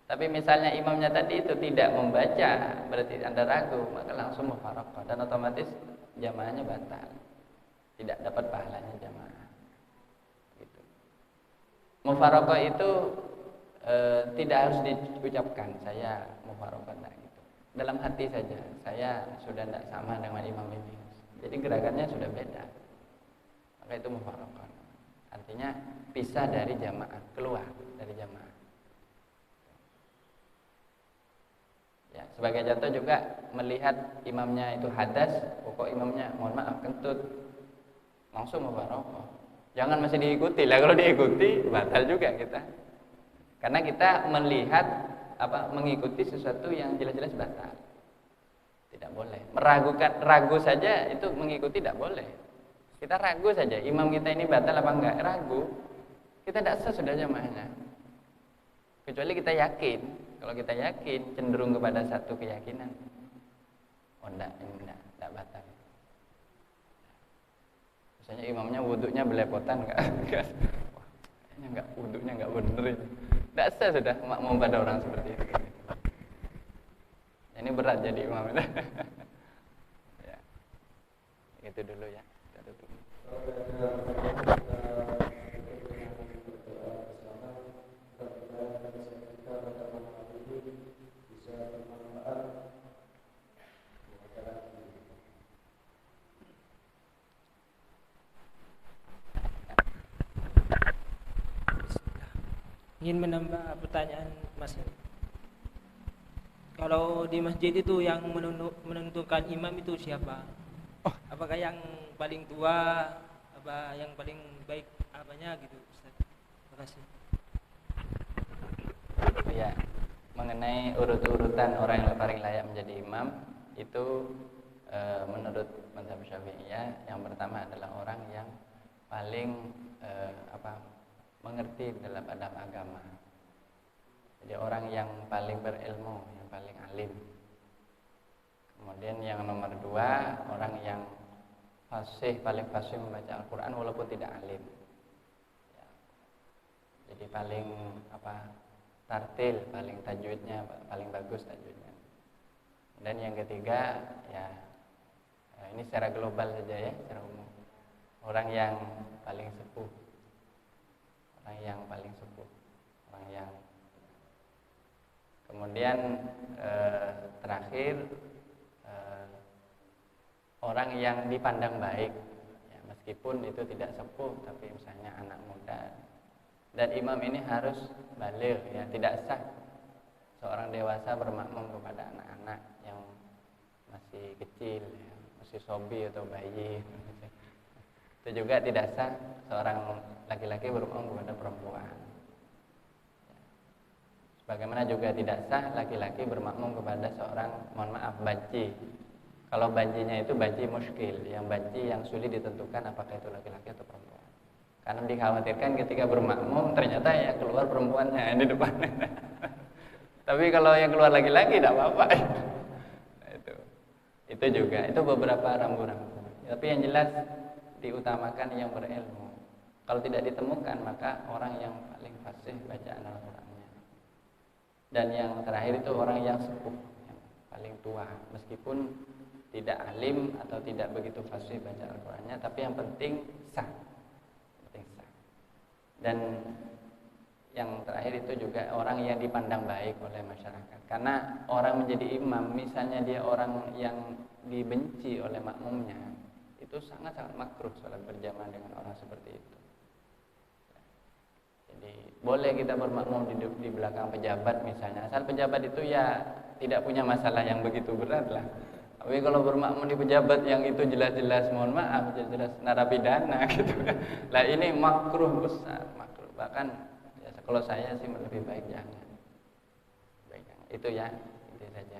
Tapi misalnya imamnya tadi itu tidak membaca, berarti Anda ragu, maka langsung mufaraqah dan otomatis jamaahnya batal. Tidak dapat pahalanya jamaah. Gitu. Mufaraqah itu tidak harus diucapkan saya mufaraqah gitu. Dalam hati saja, saya sudah tidak sama dengan imam ini. Jadi gerakannya sudah beda. Maka itu mufaraqah. Artinya pisah dari jamaah, keluar dari jamaah. Ya, sebagai contoh juga melihat imamnya itu hadas, pokok imamnya mohon maaf kentut, langsung mufaraqah. Jangan masih diikuti lah, kalau diikuti batal juga kita. Karena kita melihat mengikuti sesuatu yang jelas-jelas batal. Tidak boleh. Ragu saja itu mengikuti tidak boleh. Kita ragu saja, imam kita ini batal apa enggak, ragu. Kita tidak sah sudah jamaahnya. Kecuali kita yakin. Kalau kita yakin, cenderung kepada satu keyakinan. Oh enggak, ini enggak batal. Misalnya imamnya wudhunya belepotan enggak? Wah, kayaknya enggak, wudhunya enggak bener ini. Tidak sah sudah makmum pada orang seperti itu. Ya, Ini berat jadi imam itu. Ya. Itu dulu ya. Kita tutup. Ingin menambah pertanyaan Mas. Kalau di masjid itu yang menentukan imam itu siapa? Apakah yang paling tua, apa yang paling baik apanya gitu, Ustaz? Terima kasih. Ya, mengenai urut-urutan orang yang paling layak menjadi imam itu menurut mazhab Syafi'iyah yang pertama adalah orang yang paling mengerti dalam adab agama. Jadi orang yang paling berilmu, yang paling alim. Kemudian yang nomor dua, orang yang paling fasih membaca Al-Quran walaupun tidak alim. Ya. Jadi paling tartil, paling tajwidnya paling bagus tajwidnya. Dan yang ketiga, ya ini secara global saja ya, secara umum. Orang yang paling sepuh. Orang yang paling sepuh, orang yang kemudian terakhir orang yang dipandang baik ya, meskipun itu tidak sepuh tapi misalnya anak muda. Dan imam ini harus baligh ya, tidak sah seorang dewasa bermakmum kepada anak-anak yang masih kecil ya, masih sobi atau bayi. Itu juga tidak sah seorang laki-laki bermakmum kepada perempuan. Sebagaimana juga tidak sah laki-laki bermakmum kepada seorang, mohon maaf, banci. Kalau bancinya itu banci muskil, yang banci yang sulit ditentukan apakah itu laki-laki atau perempuan. Karena dikhawatirkan ketika bermakmum ternyata yang keluar perempuannya di depan. Tapi kalau yang keluar laki-laki tidak apa-apa. Itu juga, itu beberapa rambu-rambu. Tapi yang jelas diutamakan yang berilmu. Kalau tidak ditemukan maka orang yang paling fasih bacaan Al-Qur'annya. Dan yang terakhir itu orang yang sepuh, yang paling tua, meskipun tidak alim atau tidak begitu fasih baca Al-Qur'annya, tapi yang penting sah. Dan yang terakhir itu juga orang yang dipandang baik oleh masyarakat. Karena orang menjadi imam, misalnya dia orang yang dibenci oleh makmumnya, itu sangat-sangat makruh salat berjamaah dengan orang seperti itu. Jadi boleh kita bermakmum di belakang pejabat misalnya, asal pejabat itu ya tidak punya masalah yang begitu berat lah. Tapi kalau bermakmum di pejabat yang itu jelas-jelas, mohon maaf, jelas-jelas narapidana gitu. Lah ini makruh besar, makruh. Bahkan ya, kalau saya sih lebih baik jangan. Itu ya, itu saja.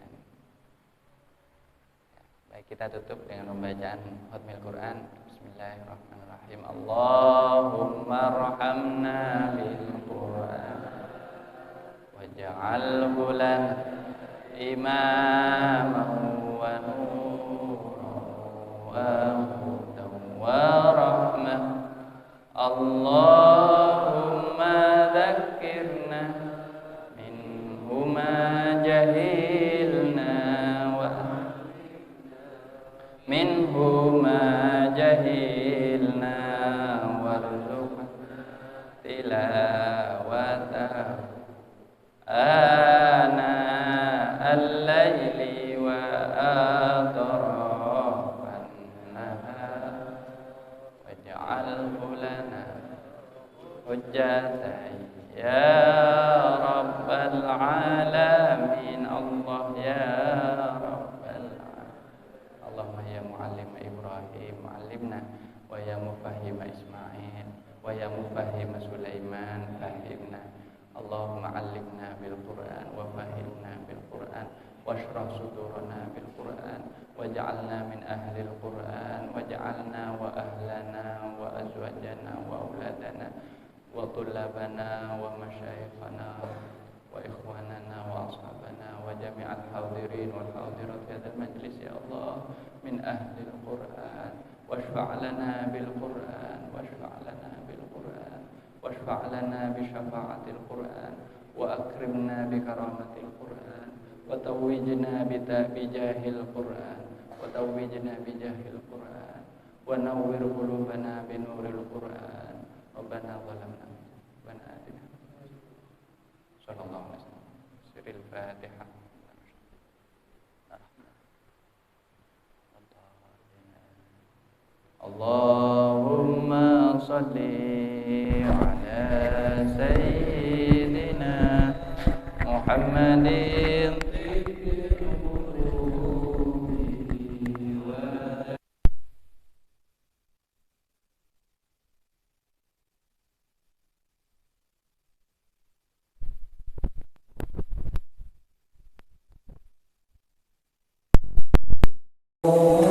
Baik, kita tutup dengan pembacaan khatmil Quran. Bismillahirrahmanirrahim. Allahumma arhamna bil Quran waj'alhu lana imaman wa nuran wa hudan wa rahmah. Allahumma dzakkirna minhu ma jahilna wa minhu ma jahilna warzuqna tilawatahu ana al-laili wa atrafan nahar waj'alhu lana hujjatan ya rabbal alamin. Allah ya Allahumma ya muallim Ibrahim allimna wa ya mufahhim Ismail wa ya mufahhim Sulaiman fahimna. Allahumma allimna bil Qur'an wa fahimna bil Qur'an washrah sudurana bil Qur'an waj'alna min ahli al Qur'an waj'alna wa ahlana wa azwajana wa auladana wa tullabana wa masyayikhana wa ikhwanana wa ashabana wa jami'al hadirin wal hadirat fi hadzal majlis ya Allah min ahli al-Qur'an washfa' lana bil Qur'an washfa' lana bil Qur'an washfa' lana bi syafa'atil Qur'an wa akrimna bi karamatil Qur'an وتوجنا بجاه القرآن وتوجنا بجاه القرآن ونور قلوبنا بنور القرآن ربنا ظلمنا ربنا آتنا صلى الله عليه وسلم سر الفاتحة اللهم صل على سيدنا محمد Oh